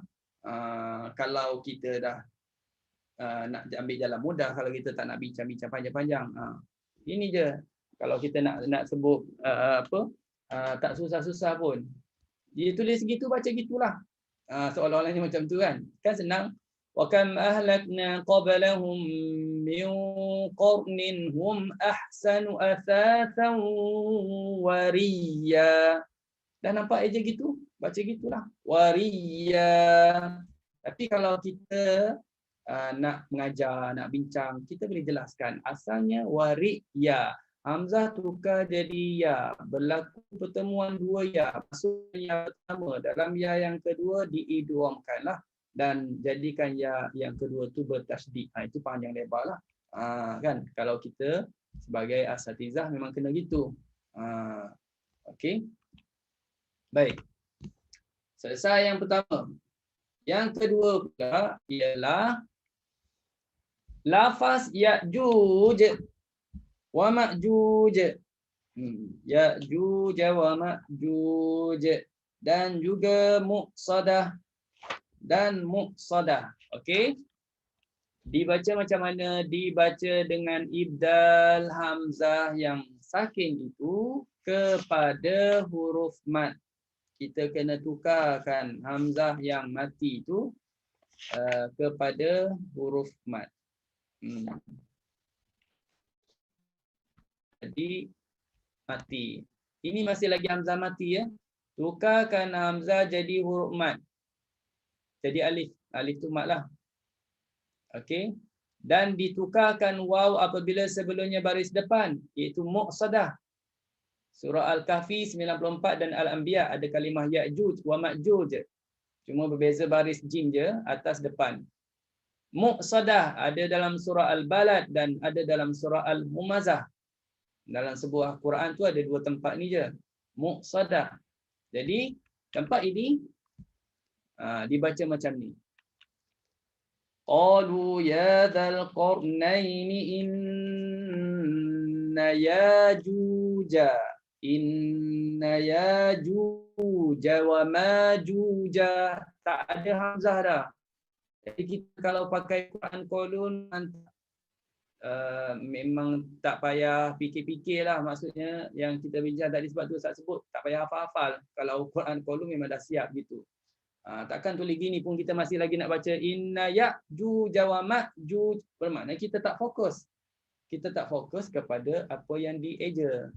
Kalau kita dah nak ambil jalan mudah, kalau kita tak nak bincang-bincang panjang-panjang. Ini je. Kalau kita nak sebut tak susah-susah pun. Dia tulis segitu, baca gitulah. Seolah-olahnya macam tu kan. Kan senang. Wa kam ahlakna qablahum min qarnin hum ahsanu asasan wa riya. Dah nampak aja gitu, baca gitulah. Wariya. Tapi kalau kita nak mengajar, nak bincang, kita boleh jelaskan asalnya wariya. Hamzah tukar jadi ya, berlaku pertemuan dua ya. Masuk ya pertama, dalam ya yang kedua diidghamkanlah dan jadikan ya yang kedua tu bertasydid. Itu panjang lebar lah. Kan kalau kita sebagai asatizah memang kena gitu. Okey. Baik. Selesai yang pertama. Yang kedua pula ialah lafaz Ya'juj wa Ma'juj. Ya'juj wa Ma'juj dan juga muqsadah dan muqsadah. Okey. Dibaca macam mana? Dibaca dengan ibdal hamzah yang sakin itu kepada huruf mat. Kita kena tukarkan hamzah yang mati itu kepada huruf mat. Jadi mati. Ini masih lagi hamzah mati ya. Tukarkan hamzah jadi huruf mat. Jadi alif. Alif tu mat lah. Okey. Dan ditukarkan waw apabila sebelumnya baris depan, iaitu muqsadah. Surah Al-Kahfi 94 dan Al-Anbiya ada kalimah Ya'juj wa Ma'juj. Cuma berbeza baris jim je atas depan. Muqsadah ada dalam surah Al-Balad dan ada dalam surah Al-Humazah. Dalam sebuah Quran tu ada dua tempat ni je. Muqsadah. Jadi tempat ini dibaca macam ni. Qalu ya dzal qarnaini inna yajuja wa majuja. Tak ada hamzah dah. Jadi kita kalau pakai Quran Qulun memang tak payah fikir-fikir lah, maksudnya yang kita bincang tadi, sebab tu Ustaz sebut tak payah hafal-hafal. Kalau Quran Qulun memang dah siap gitu. Takkan tulis gini pun kita masih lagi nak baca inna ya'juj wa ma'juj, bermakna kita tak fokus. Kita tak fokus kepada apa yang dieja.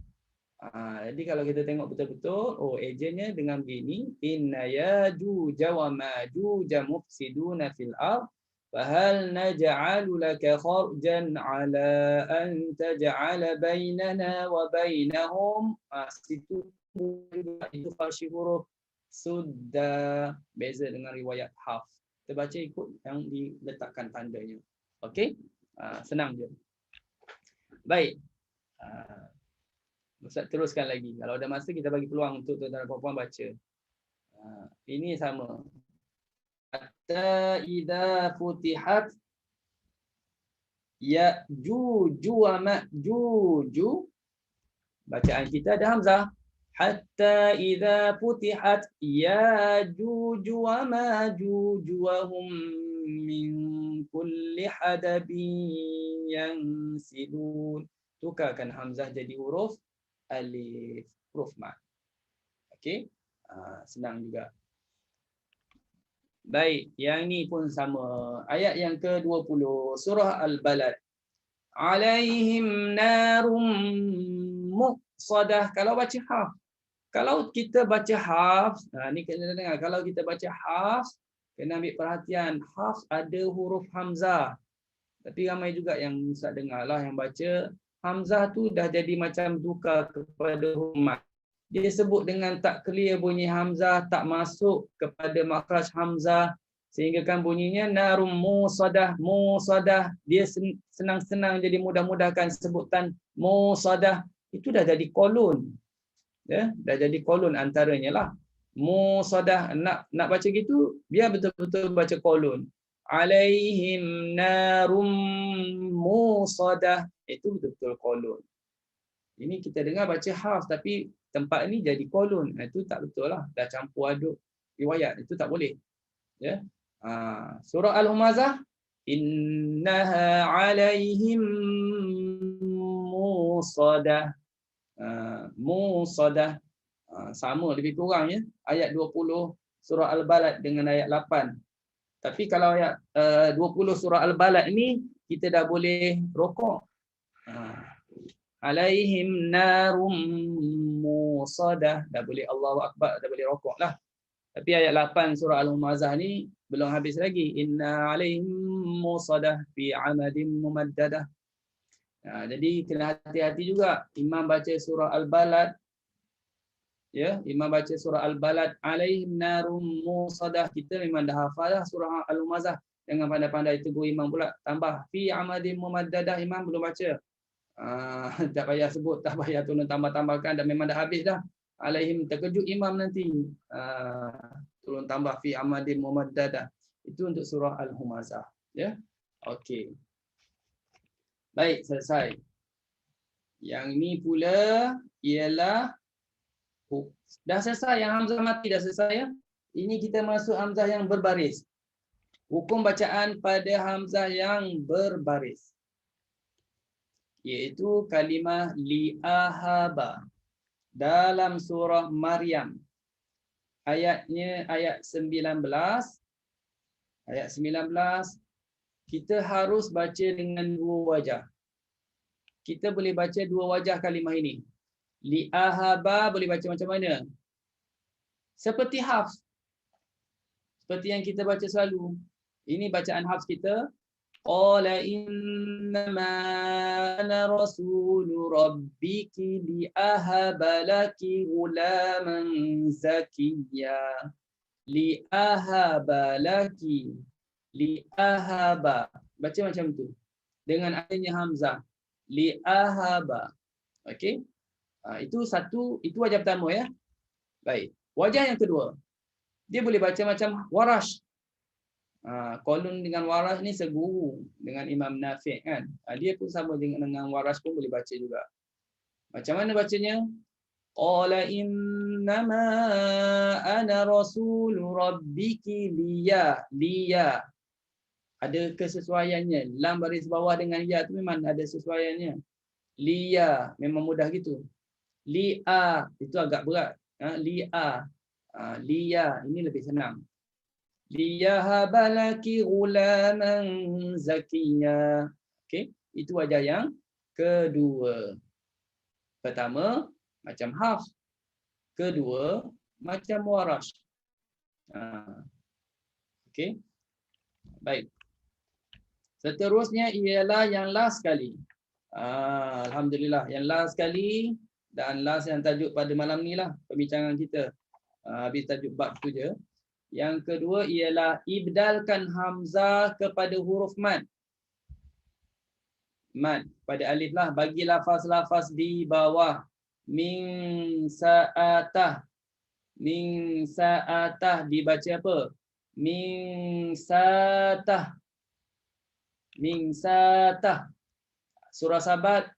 Jadi kalau kita tengok betul-betul, ejanya dengan begini, inna ya'juj wa ma'juj mufsiduna fil ard fahal naj'alu laka kharjan 'ala an taj'ala bainana wa bainahum. Situ itu fasih huruf sudah, beza dengan riwayat haf. Kita baca ikut yang diletakkan tandanya. Okey? Senang je. Baik. Ustaz teruskan lagi. Kalau ada masa kita bagi peluang untuk tuan-tuan dan puan-puan baca. Ini sama. Hatta idza futihat ya'juju wa ma'juju. Bacaan kita ada hamzah. Hatta idza futihat ya'juj wa ma'juj wa hum min kulli hadabin yansilun. Tukarkan hamzah jadi huruf alif, huruf mat. Okey? Senang juga. Baik, yang ni pun sama. Ayat yang ke-20 surah Al-Balad. Alaihim narum muqsadah. Kalau baca haf. Kalau kita baca haf, ni kena dengar. Kalau kita baca haf, kena ambil perhatian. Haf ada huruf hamzah. Tapi ramai juga yang Ustaz dengar lah yang baca hamzah tu dah jadi macam tukar kepada huruf mat. Dia sebut dengan tak clear bunyi hamzah, tak masuk kepada makhraj hamzah, sehingga kan bunyinya narum musadah, musadah. Dia senang-senang jadi mudah-mudahkan sebutan musadah. Itu dah jadi kolon. Ya, dah jadi kolon antaranya lah. Musadah, nak baca gitu, biar betul-betul baca kolon. Alaihim narum musadah. Itu betul-betul kolon. Ini kita dengar baca haf tapi tempat ni jadi kolon. Itu tak betul lah. Dah campur aduk riwayat. Itu tak boleh. Ya. Surah Al-Humazah, innaha alaihim musadah. Musadah. Sama lebih kurang ya. Ayat 20 surah Al-Balad dengan ayat 8. Tapi kalau ayat 20 surah Al-Balad ni kita dah boleh rokok. Alaihim narum musadah. Dah boleh Allahu Akbar, dah boleh rokok lah. Tapi ayat 8 surah Al-Humazah ni belum habis lagi. Inna alaihim musadah fi amadin mumaddadah. Jadi kena hati-hati juga. Imam baca surah Al-Balad. Ya, imam baca surah Al-Balad. Alaihim narum musadah. Kita memang dah hafal lah surah Al-Humazah. Jangan pandai-pandai tegur imam pula. Tambah fi amadin mumaddadah. Imam belum baca. Tak payah sebut, tak payah tolong tambah-tambahkan, dan memang dah habis dah. Alaihim, terkejut imam nanti. Tolong tambah fi amadin mumaddadah. Itu untuk surah Al-Humazah. Ya. Okey. Baik, selesai. Yang ini pula ialah dah selesai, yang hamzah mati dah selesai ya. Ini kita masuk hamzah yang berbaris. Hukum bacaan pada hamzah yang berbaris, iaitu kalimah li'ahaba dalam surah Maryam. Ayatnya ayat 19. Ayat 19 kita harus baca dengan dua wajah. Kita boleh baca dua wajah kalimah ini. Li'ahaba boleh baca macam mana? Seperti Hafs. Seperti yang kita baca selalu. Ini bacaan Hafs kita. Qala innama ana rasulu rabbiki li'ahaba laki ghulaman zakiyya. Li'ahaba laki. Li'ahaba. Baca macam tu. Dengan adanya hamzah. Li'ahaba. Okey. Itu satu, itu wajah pertama ya. Baik. Wajah yang kedua. Dia boleh baca macam Warash. Qalun dengan Warash ni seguru dengan Imam Nafi' kan. Dia pun sama dengan Warash pun boleh baca juga. Macam mana bacanya? Qala innama ana rasulu rabbiki liya. Liya. Ada kesesuaiannya. Lam baris bawah dengan ya tu memang ada sesuaiannya. Liya. Memang mudah gitu. Li'a. Itu agak berat. Li'a. Liya. Ini lebih senang. Liyahabalaki ghulaman zakiyya. Okey, itu wajah yang kedua. Pertama macam Hafs. Kedua macam Warash. Okey. Baik. Seterusnya ialah yang last sekali. Alhamdulillah, yang last sekali dan last yang tajuk pada malam ni lah perbincangan kita. Habis tajuk bab tu je. Yang kedua ialah ibdalkan hamzah kepada huruf mad. Mad pada alif lah, bagi lafaz-lafaz di bawah. Min sa'atah. Min sa'atah dibaca apa? Min sa'atah. Min sa'atah. Surah Sabat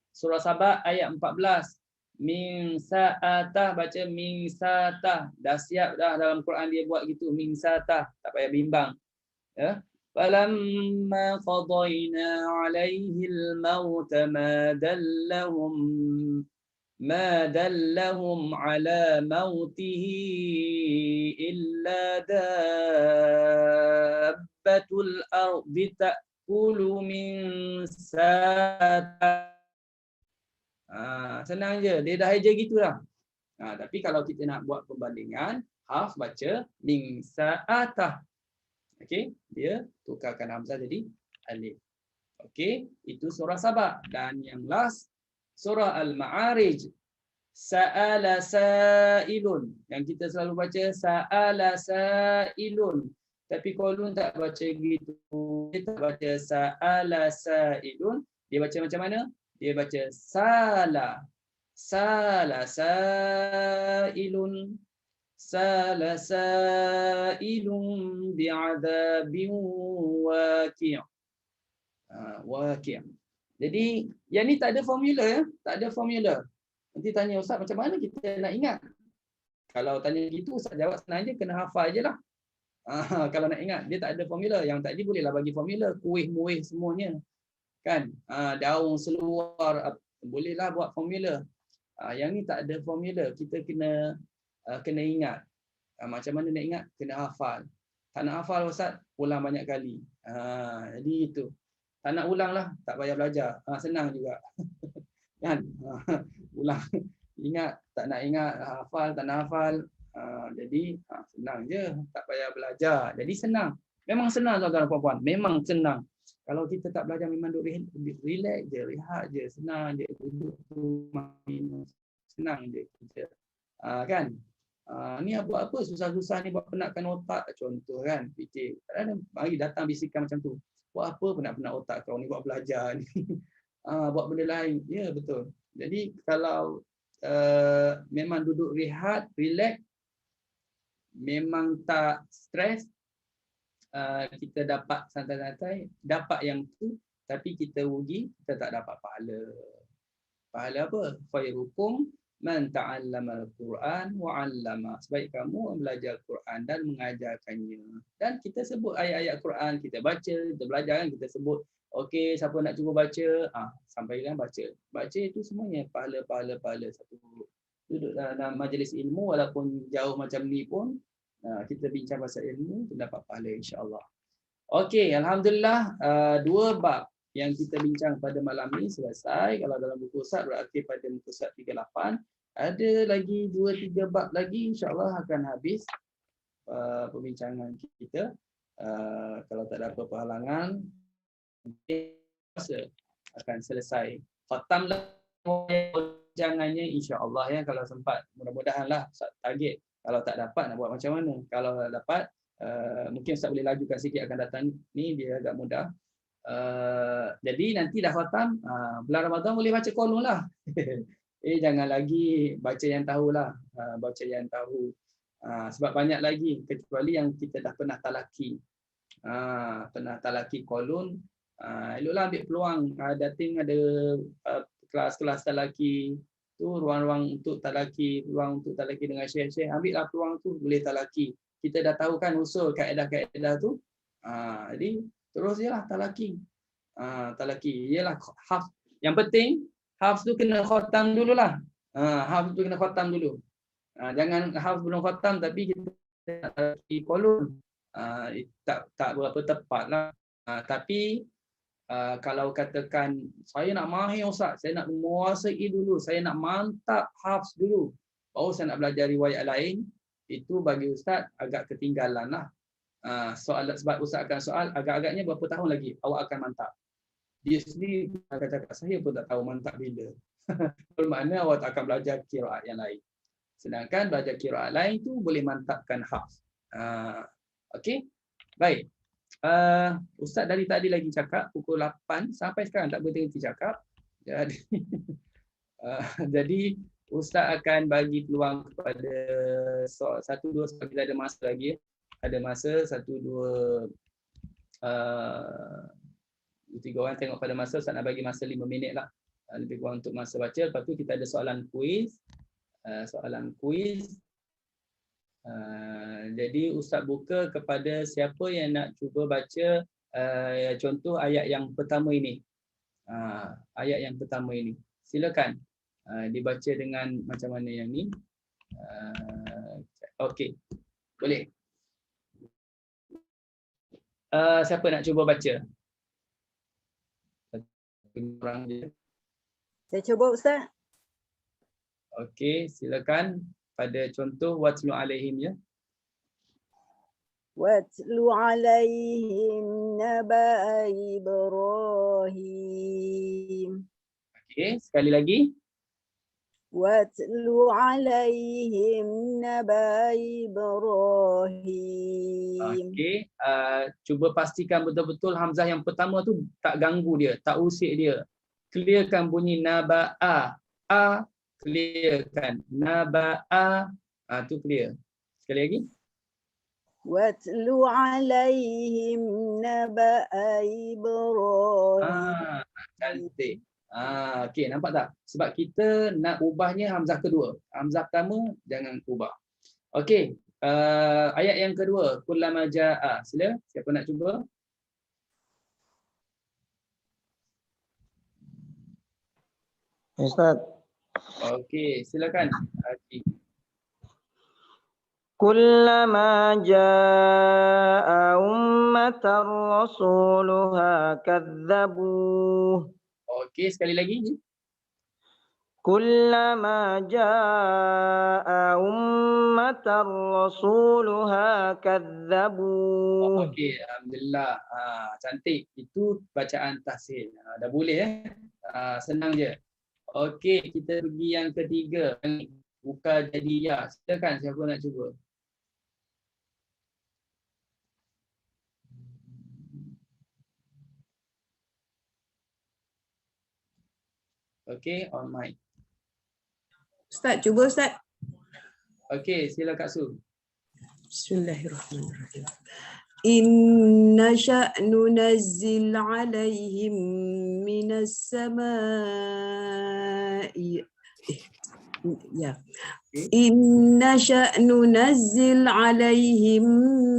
ayat 14. Min sa'atah baca min sa'atah. Dah siap dah dalam Quran dia buat gitu, min sa'atah, tak payah bimbang. Ya. Falamma qadayna 'alaihi al-maut ma dallahum 'ala mautihi illa dabbatul ardi ta'kulu min sa'atah. Senang je, dia dah eja gitulah. Tapi kalau kita nak buat perbandingan, Hafs baca min sa'atah. Okey, dia tukarkan hamzah jadi alif. Okey, itu surah Sabah. Dan yang last surah Al-Ma'arij. Sa'ala sa'ilun. Yang kita selalu baca sa'ala sa'ilun. Tapi Qalun tak baca gitu. Dia tak baca sa'ala sa'ilun. Dia baca macam mana? Dia baca sala. Sala sa'ilun. Sala sa'ilun bi'adabin waqi'. Waqi'. Jadi yang ni tak ada formula ya. Tak ada formula. Nanti tanya Ustaz macam mana kita nak ingat. Kalau tanya gitu Ustaz jawab senang je, kena hafal je lah. Kalau nak ingat, dia tak ada formula. Yang tadi bolehlah bagi formula. Kuih-muih semuanya. Kan? Daun seluar, bolehlah buat formula. Yang ni tak ada formula. Kita kena ingat. Macam mana nak ingat? Kena hafal. Tak nak hafal Ustaz, ulang banyak kali. Jadi itu. Tak nak ulang lah, tak payah belajar. Senang juga. Kan? Ulang. Ingat, tak nak ingat, hafal, tak nak hafal. Jadi senang je, tak payah belajar. Jadi senang. Memang senang tuan-tuan dan puan-puan. Memang senang. Kalau kita tak belajar memang duduk relax je, rehat je, senang je, duduk minum. Senang je kita. Kan? Ni buat apa susah-susah ni, buat penatkan otak contoh kan. Fikir. Mari datang bisikan macam tu. Buat apa penat-penat otak kau ni, buat belajar ni. Buat benda lain. Ya betul. Jadi kalau memang duduk rehat, relax, memang tak stres, kita dapat santai-santai, dapat yang tu, tapi kita rugi, kita tak dapat pahala. Pahala apa? Khairukum Man ta'allama al-Quran wa 'allama. Sebaik kamu belajar Quran dan mengajarkannya. Dan kita sebut ayat-ayat Quran, kita baca, kita belajar kan, kita sebut. Okey, siapa nak cuba baca, sampaikan baca. Baca itu semuanya pahala satu. Duduk dalam majlis ilmu walaupun jauh macam ni pun, kita bincang pasal ilmu, dapat pahala insya-Allah. Okey, alhamdulillah 2 bab yang kita bincang pada malam ni selesai. Kalau dalam buku Ustaz berarti pada muka surat 38. Ada lagi 2-3 bab lagi, insya-Allah akan habis perbincangan kita. Kalau tak ada apa-apa halangan, masa akan selesai. Khatamlah perbincangannya insya-Allah ya, kalau sempat. Mudah-mudahanlah Ustaz target. Kalau tak dapat nak buat macam mana? Kalau dapat mungkin Ustaz boleh lajukan sikit akan datang ni, dia agak mudah. Jadi nanti dah khatam, bulan Ramadan boleh baca kolon lah. Jangan lagi baca yang tahulah, baca yang tahu. Sebab banyak lagi, kecuali yang kita dah pernah talaki. Pernah talaki kolon, eloklah ambil peluang. Dating ada kelas-kelas talaki tu, ruang-ruang untuk talaki, peluang untuk talaki dengan syekh-syekh. Ambillah peluang tu, boleh talaki. Kita dah tahu kan usul kaedah-kaedah tu. Jadi terus je lah talaki. Talaki ialah hafz. Yang penting hafz tu kena khatam dululah. Hafz tu kena khatam dulu. Jangan hafz belum khatam tapi kita nak talaki kolon. Tak berapa tepatlah. Tapi kalau katakan saya nak mahir Ustaz, saya nak menguasai dulu, saya nak mantap hafz dulu, baru saya nak belajar riwayat lain, itu bagi Ustaz agak ketinggalan lah. Soal sebab Ustaz akan soal agak-agaknya berapa tahun lagi awak akan mantap. Dia sendiri kata saya pun tak tahu mantap bila. Bermakna awak tak akan belajar qiraat yang lain. Sedangkan belajar qiraat lain tu boleh mantapkan hafz. Okey. Baik. Ustaz dari tadi lagi cakap pukul 8 sampai sekarang tak berhenti cakap. Jadi Ustaz akan bagi peluang kepada 1-2 sebab kita ada masa lagi. Ada masa 1-2 3 orang tengok pada masa. Ustaz nak bagi masa 5 minit lah lebih kurang untuk masa baca. Lepas tu kita ada soalan kuis. Jadi Ustaz buka kepada siapa yang nak cuba baca contoh ayat yang pertama ini. Ayat yang pertama ini. Silakan dibaca dengan macam mana yang ni. Okey. Boleh. Siapa nak cuba baca? Orang je. Saya cuba Ustaz. Okey, silakan pada contoh watlu alaihim ya. Watlu alaihim naba Ibrahim. Okey, sekali lagi. Watlu alaihim naba Ibrahim. Okey, cuba pastikan betul-betul hamzah yang pertama tu tak ganggu dia, tak usik dia. Clearkan bunyi naba'a. Clearkan. Naba'a. Tu clear. Sekali lagi. Watlu alaihim naba Ibrahim. Cantik. Okey, nampak tak? Sebab kita nak ubahnya hamzah kedua. Hamzah pertama jangan ubah. Okey, ayat yang kedua, kullama jaa. Sila, siapa nak cuba? Ustaz. Okey, silakan. Kullama jaa ummatan rasuluha kadzabuh. Okey, sekali lagi. Kullama jaa ummatan rasuluha kadzabuh. Okey, alhamdulillah. Cantik. Itu bacaan tahsin. Dah boleh senang je. Okey, kita pergi yang ketiga. Buka jadi ya. Silakan siapa nak cuba. Okey, on mic. Ustaz, cuba Ustaz. Okey, sila Kak Su. Bismillahirrahmanirrahim. Inna sya'nu nazzil alaihim minas samai. Ya. Okay. Inna sya'nu nazzil alaihim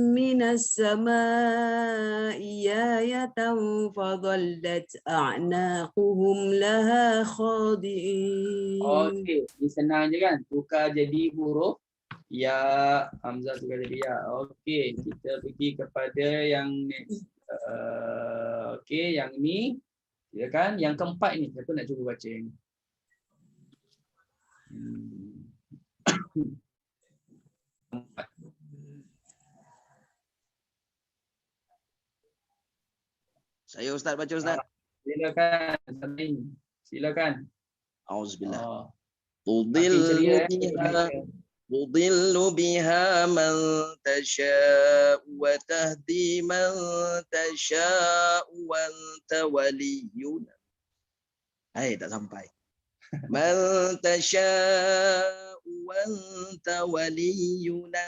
minas samai ayatan fadallat a'naquhum laha khadi'in. Okey, ni senang je kan? Tukar jadi huruf ya, hamzah tukar jadi ya. Okey, kita pergi kepada yang next. Okey, yang ni ya kan? Yang keempat ni, siapa nak cuba baca yang ni? Saya Ustaz baca Ustaz. Silakan, Samin. Silakan. Auzubillah. Oh, makin Tudillu ceria biha ya. tudillu biha man tasha'u wa tahdi man tasha'u wa anta waliyyuna. Hai, tak sampai. Man tasha'u wa anta waliyyuna.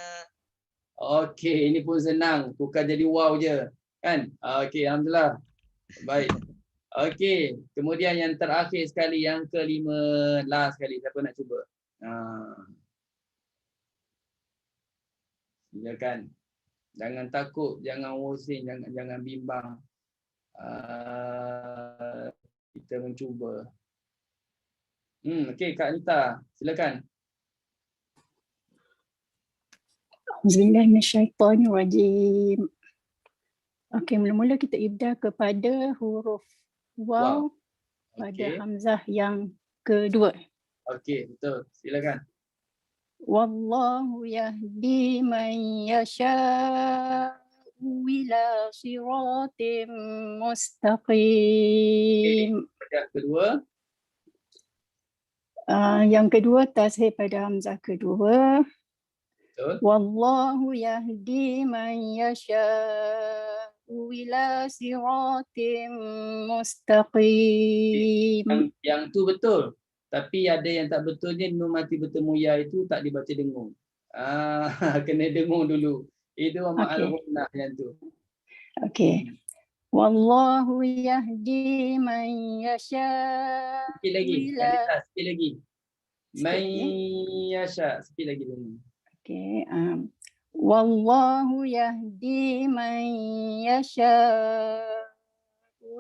Okey, ini pun senang. Tukar jadi wow je. Kan? Okey, alhamdulillah. Baik. Okey, kemudian yang terakhir sekali, yang kelima, last sekali. Siapa nak cuba? Silakan. Jangan takut, jangan pusing, jangan bimbang. Kita mencuba. Okey, Kak Anita, silakan. Bismillahirrahmanirrahim. Okey, mula-mula kita ibda kepada huruf waw pada Okey. hamzah yang kedua. Okey, betul. Silakan. Wallahu yahdi man yasha'u ila siratim mustaqim. Yang kedua. Yang kedua tasheh pada hamzah kedua. Betul. Wallahu yahdi man yasha'u ila siratim mustaqim. Yang tu betul. Tapi ada yang tak betulnya, nun mati bertemu ya itu tak dibaca dengung. Kena dengung dulu. Itu ma'al gunnah yang tu. Okey. Wallahu yahdi man yasha. Sikit lagi. Sikit lagi. Man Sikit, yasha. Sikit lagi dulu. Okey. Wallahu yahdi man yasha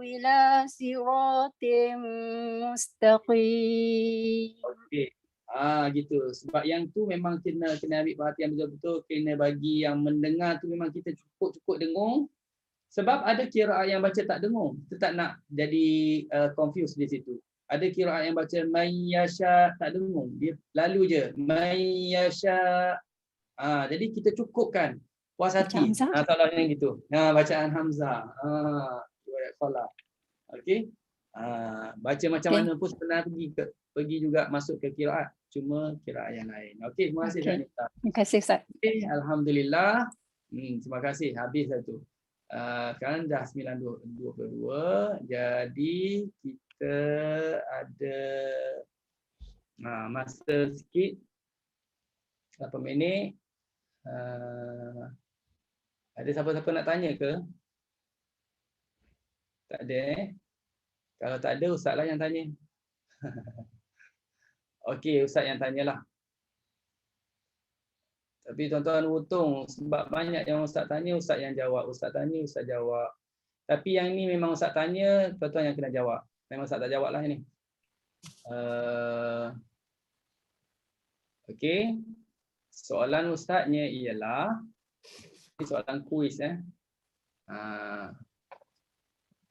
ila siratim mustaqim. Okey. Gitu. Sebab yang tu memang kena ambil perhatian betul-betul. Kena bagi yang mendengar tu memang kita cukup dengung. Sebab ada qiraat yang baca tak dengung. Kita tak nak jadi confused di situ. Ada qiraat yang baca mayyasha tak dengung. Dia lalu je. Mayyasha. Jadi kita cukupkan. Puas hati. Salah yang gitu. Bacaan hamzah. Salah. Okey. Baca macam mana pun sebenarnya pergi juga masuk ke qiraat. Cuma qiraat yang lain. Okey, terima kasih Anita. Terima kasih Ustaz. Okay, alhamdulillah. Terima kasih. Habis satu. Sekarang dah 9.22. Jadi kita ada masa sikit. 8 minit. Ada siapa-siapa nak tanya ke? Tak ada Kalau tak ada, Ustaz lah yang tanya. Okey, Ustaz yang tanyalah. Tapi tuan-tuan untung sebab banyak yang Ustaz tanya, Ustaz yang jawab. Ustaz tanya, Ustaz jawab. Tapi yang ni memang Ustaz tanya, tuan-tuan yang kena jawab. Memang Ustaz tak jawab lah ni. Okey. Soalan Ustaznya ialah, ini soalan kuis.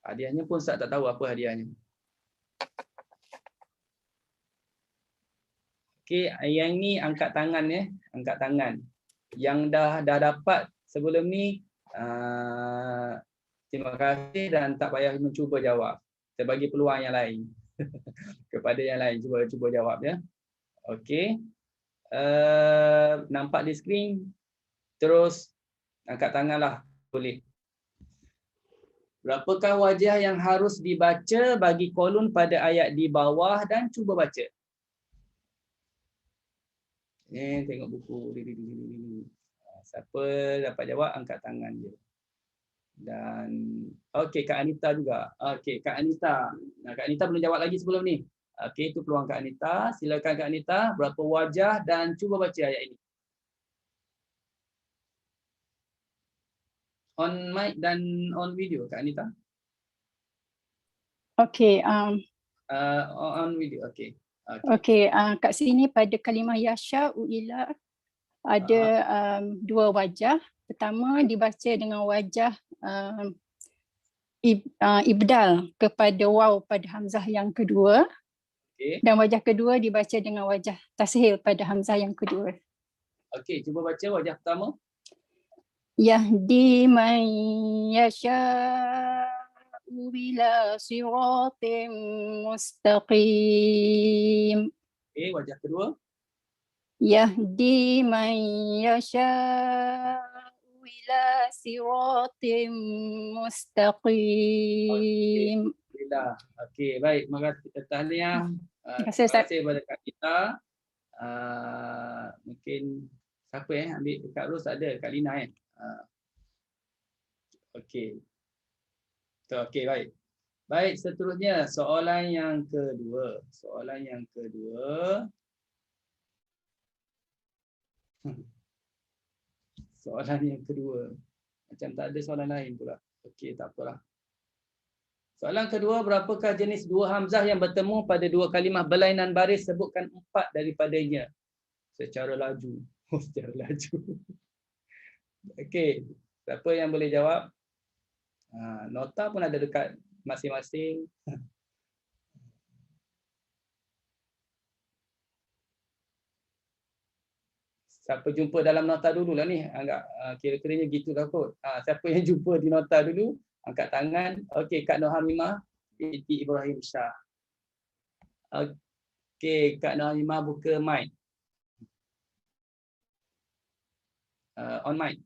Hadiahnya pun Ustaz tak tahu apa hadiahnya. Okey, yang ni angkat tangan angkat tangan. Yang dah dapat sebelum ni terima kasih dan tak payah mencuba jawab. Kita bagi peluang yang lain. Kepada yang lain cuba jawab ya. Okey. Nampak di skrin. Terus angkat tanganlah boleh. Berapakah wajah yang harus dibaca bagi kolon pada ayat di bawah dan cuba baca? Tengok buku. Siapa dapat jawab, angkat tangan je. Dan okey, Kak Anita juga. Okey, Kak Anita. Kak Anita belum jawab lagi sebelum ni. Okey, itu peluang Kak Anita. Silakan Kak Anita, berapa wajah dan cuba baca ayat ini. On mic dan on video Kak Anita. Okey, On video. Okey. okey, kat sini pada kalimah yasha'u ila ada dua wajah. Pertama dibaca dengan wajah ibdal kepada waw pada hamzah yang kedua. Okey. Dan wajah kedua dibaca dengan wajah tashil pada hamzah yang kedua. Okey, cuba baca wajah pertama. Yahdi man yasha'u ila siratim mustaqim. Okey, wajah kedua. Yahdi man yasha'u ila siratim mustaqim. Alhamdulillah. Okey, baik. Terima kasih tahniah. Terima kasih, Terima Ustaz. kasih kepada Kak Kita. Mungkin siapa ambil Kak Ros ada, Kak Lina kan? Okey. Okey, baik. Baik, seterusnya soalan yang kedua. Soalan yang kedua. Soalan yang kedua. Macam tak ada soalan lain pula. Okey, tak apalah. Soalan kedua, berapakah jenis dua hamzah yang bertemu pada dua kalimah berlainan baris? Sebutkan 4 daripadanya secara laju. Secara laju. Okey, siapa yang boleh jawab? Nota pun ada dekat masing-masing. Siapa jumpa dalam nota dululah ni? Agak kira-kiranya gitulah kot. Siapa yang jumpa di nota dulu? Angkat tangan. Okey, Kak Nur Hamimah binti Ibrahim Shah. Okey, Kak Nur Hamimah buka mic. On mic.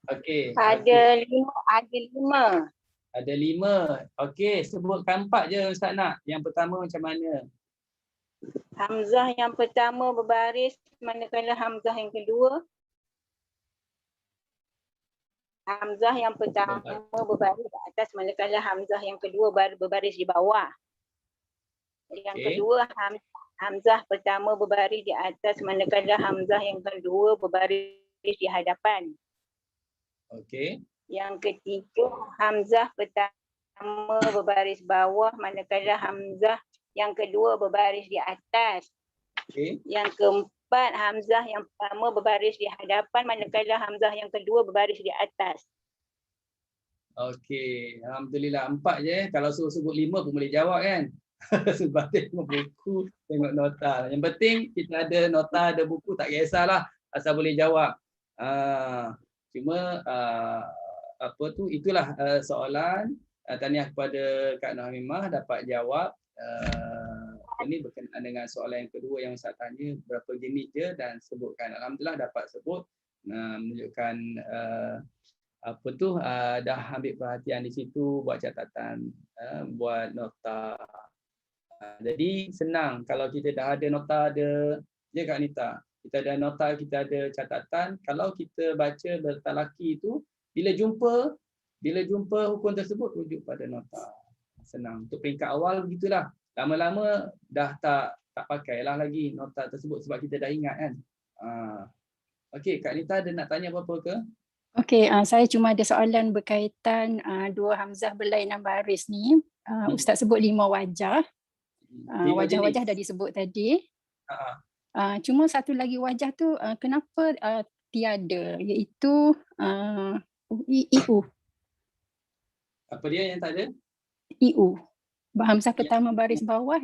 Okey. Ada 5. Ada 5. Okey, sebutkan 4 je Ustaz nak. Yang pertama macam mana? Hamzah yang pertama berbaris manakala hamzah yang kedua. Hamzah yang pertama berbaris di atas manakala hamzah yang kedua berbaris di bawah. Yang kedua hamzah pertama berbaris di atas manakala hamzah yang kedua berbaris di hadapan. Okey. Yang ketiga hamzah pertama berbaris bawah manakala hamzah yang kedua berbaris di atas. Okey. Yang keempat hamzah yang pertama berbaris di hadapan manakala hamzah yang kedua berbaris di atas. Okey, alhamdulillah 4 je. Kalau suruh sebut 5 pun boleh jawab kan. Sebab tengok buku, tengok nota. Yang penting kita ada nota, ada buku, tak kisahlah asal boleh jawab. Cuma apa tu, itulah soalan. Tahniah kepada Kak Nur Hamimah dapat jawab. Ini berkenaan dengan soalan yang kedua yang Ustaz tanya, berapa jenis dia dan sebutkan. Alhamdulillah dapat sebut, menunjukkan apa tu, dah ambil perhatian di situ, buat catatan, buat nota. Jadi senang kalau kita dah ada nota, ada je Kak Anita. Kita ada nota, kita ada catatan. Kalau kita baca bertalaki itu, bila jumpa hukum tersebut rujuk pada nota. Senang. Untuk peringkat awal begitulah. Lama-lama dah tak pakailah lagi nota tersebut sebab kita dah ingat kan. Okey, Kak Anita ada nak tanya apa-apa ke? Okey, saya cuma ada soalan berkaitan dua hamzah berlainan baris ni. Ustaz sebut 5 wajah. Wajah-wajah dah disebut tadi. Cuma satu lagi wajah tu kenapa tiada, iaitu IU. Apa dia yang tak ada? IU. Hamzah pertama baris bawah,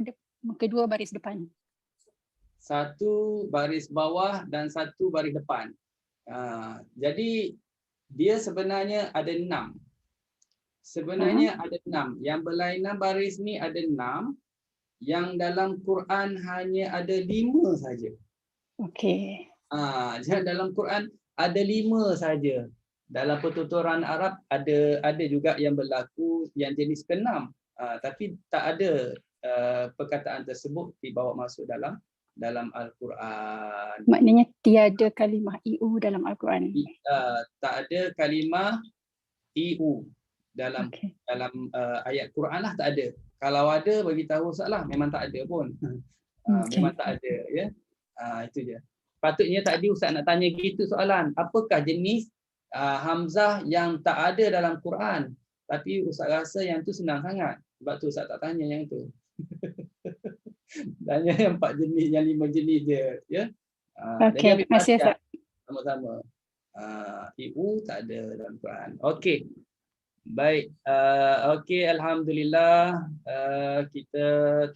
kedua baris depan. Satu baris bawah dan satu baris depan. Jadi dia sebenarnya ada 6. Sebenarnya ada 6. Yang berlainan baris ni ada 6. Yang dalam Quran hanya ada 5 saja. Okey. Jadi dalam Quran ada 5 saja. Dalam pertuturan Arab ada juga yang berlaku yang jenis ke-6. Tapi tak ada perkataan tersebut dibawa masuk dalam Al-Quran. Maknanya tiada kalimah IU dalam Al-Quran. Tak ada kalimah IU. dalam ayat Quran lah tak ada. Kalau ada bagi tahu Ustaz lah, memang tak ada pun. Memang tak ada ya. Itu je. Patutnya tadi Ustaz nak tanya gitu soalan. Apakah jenis hamzah yang tak ada dalam Quran? Tapi Ustaz rasa yang tu senang sangat. Sebab tu Ustaz tak tanya yang tu. Tanya yang 4 jenis, yang 5 jenis je ya. Okey, terima kasih Ustaz. Sama-sama. IU tak ada dalam Quran. Okey. Baik, okey, alhamdulillah kita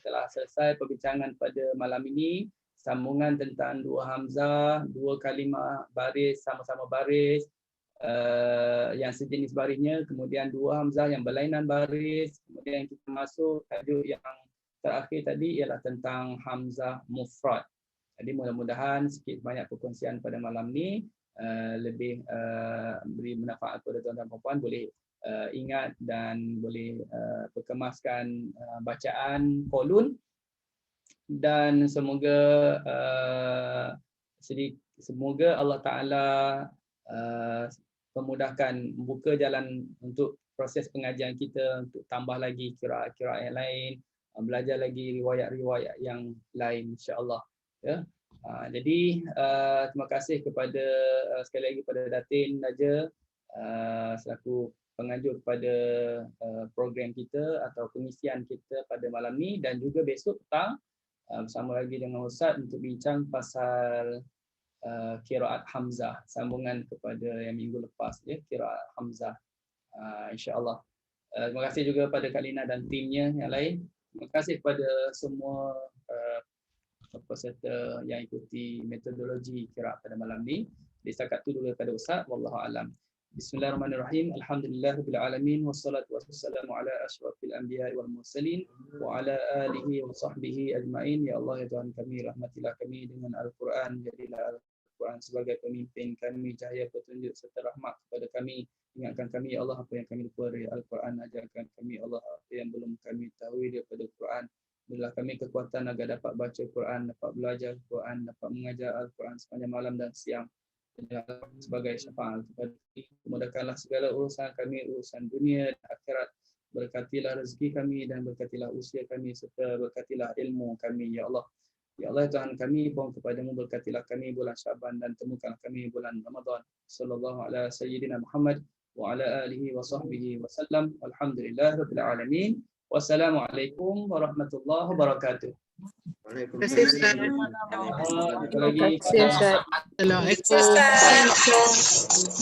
telah selesai perbincangan pada malam ini. Sambungan tentang 2 hamzah, 2 kalimah baris sama-sama baris, yang sejenis barisnya, kemudian 2 hamzah yang berlainan baris, kemudian kita masuk tajuk yang terakhir tadi ialah tentang hamzah mufrad. Jadi mudah-mudahan sikit banyak perkongsian pada malam ni lebih beri manfaat kepada tuan-tuan dan puan, boleh ingat dan boleh perkemaskan bacaan kolun, dan semoga semoga Allah Ta'ala memudahkan, membuka jalan untuk proses pengajian kita, untuk tambah lagi kiraat-kiraat yang lain, belajar lagi riwayat-riwayat yang lain insya-Allah ya. Jadi terima kasih kepada sekali lagi kepada Datin Naja selaku penganjur kepada program kita atau pengisian kita pada malam ni, dan juga besok petang bersama lagi dengan Ustaz untuk bincang pasal qiraat hamzah, sambungan kepada yang minggu lepas ya, qiraat hamzah insya-Allah. Terima kasih juga pada Kak Lina dan timnya yang lain. Terima kasih kepada semua peserta yang ikuti metodologi qiraat pada malam ni. Setakat itu dulu daripada Ustaz, wallahu alam. Bismillahirrahmanirrahim. Alhamdulillahirabbil alamin wassalatu wassalamu ala asyrafil anbiya'i wal mursalin wa ala alihi wa sahbihi ajmain. Ya Allah ya Tuhan kami, rahmatilah kami dengan Al-Quran, jadilah Al-Quran sebagai pemimpin kami, cahaya petunjuk serta rahmat kepada kami. Ingatkan kami ya Allah apa yang kami lupa dari Al-Quran, ajarkan kami ya Allah apa yang belum kami tahu daripada Al-Quran. Berilah kami kekuatan agar dapat baca Al-Quran, dapat belajar Al-Quran, dapat mengajar Al-Quran sepanjang malam dan siang. Sebagai syafaat kepada kami, mudahkanlah segala urusan kami, urusan dunia dan akhirat. Berkatilah rezeki kami dan berkatilah usia kami serta berkatilah ilmu kami ya Allah. Ya Allah Tuhan kami, mohon kepadamu berkatilah kami bulan Syaban dan temukanlah kami bulan Ramadan. Sallallahu ala sayyidina Muhammad wa ala alihi wa sahbihi wa sallam. Alhamdulillahirabbil alamin. Wassalamualaikum warahmatullahi wabarakatuh. Waalaikumsalam. Terima kasih Ustaz.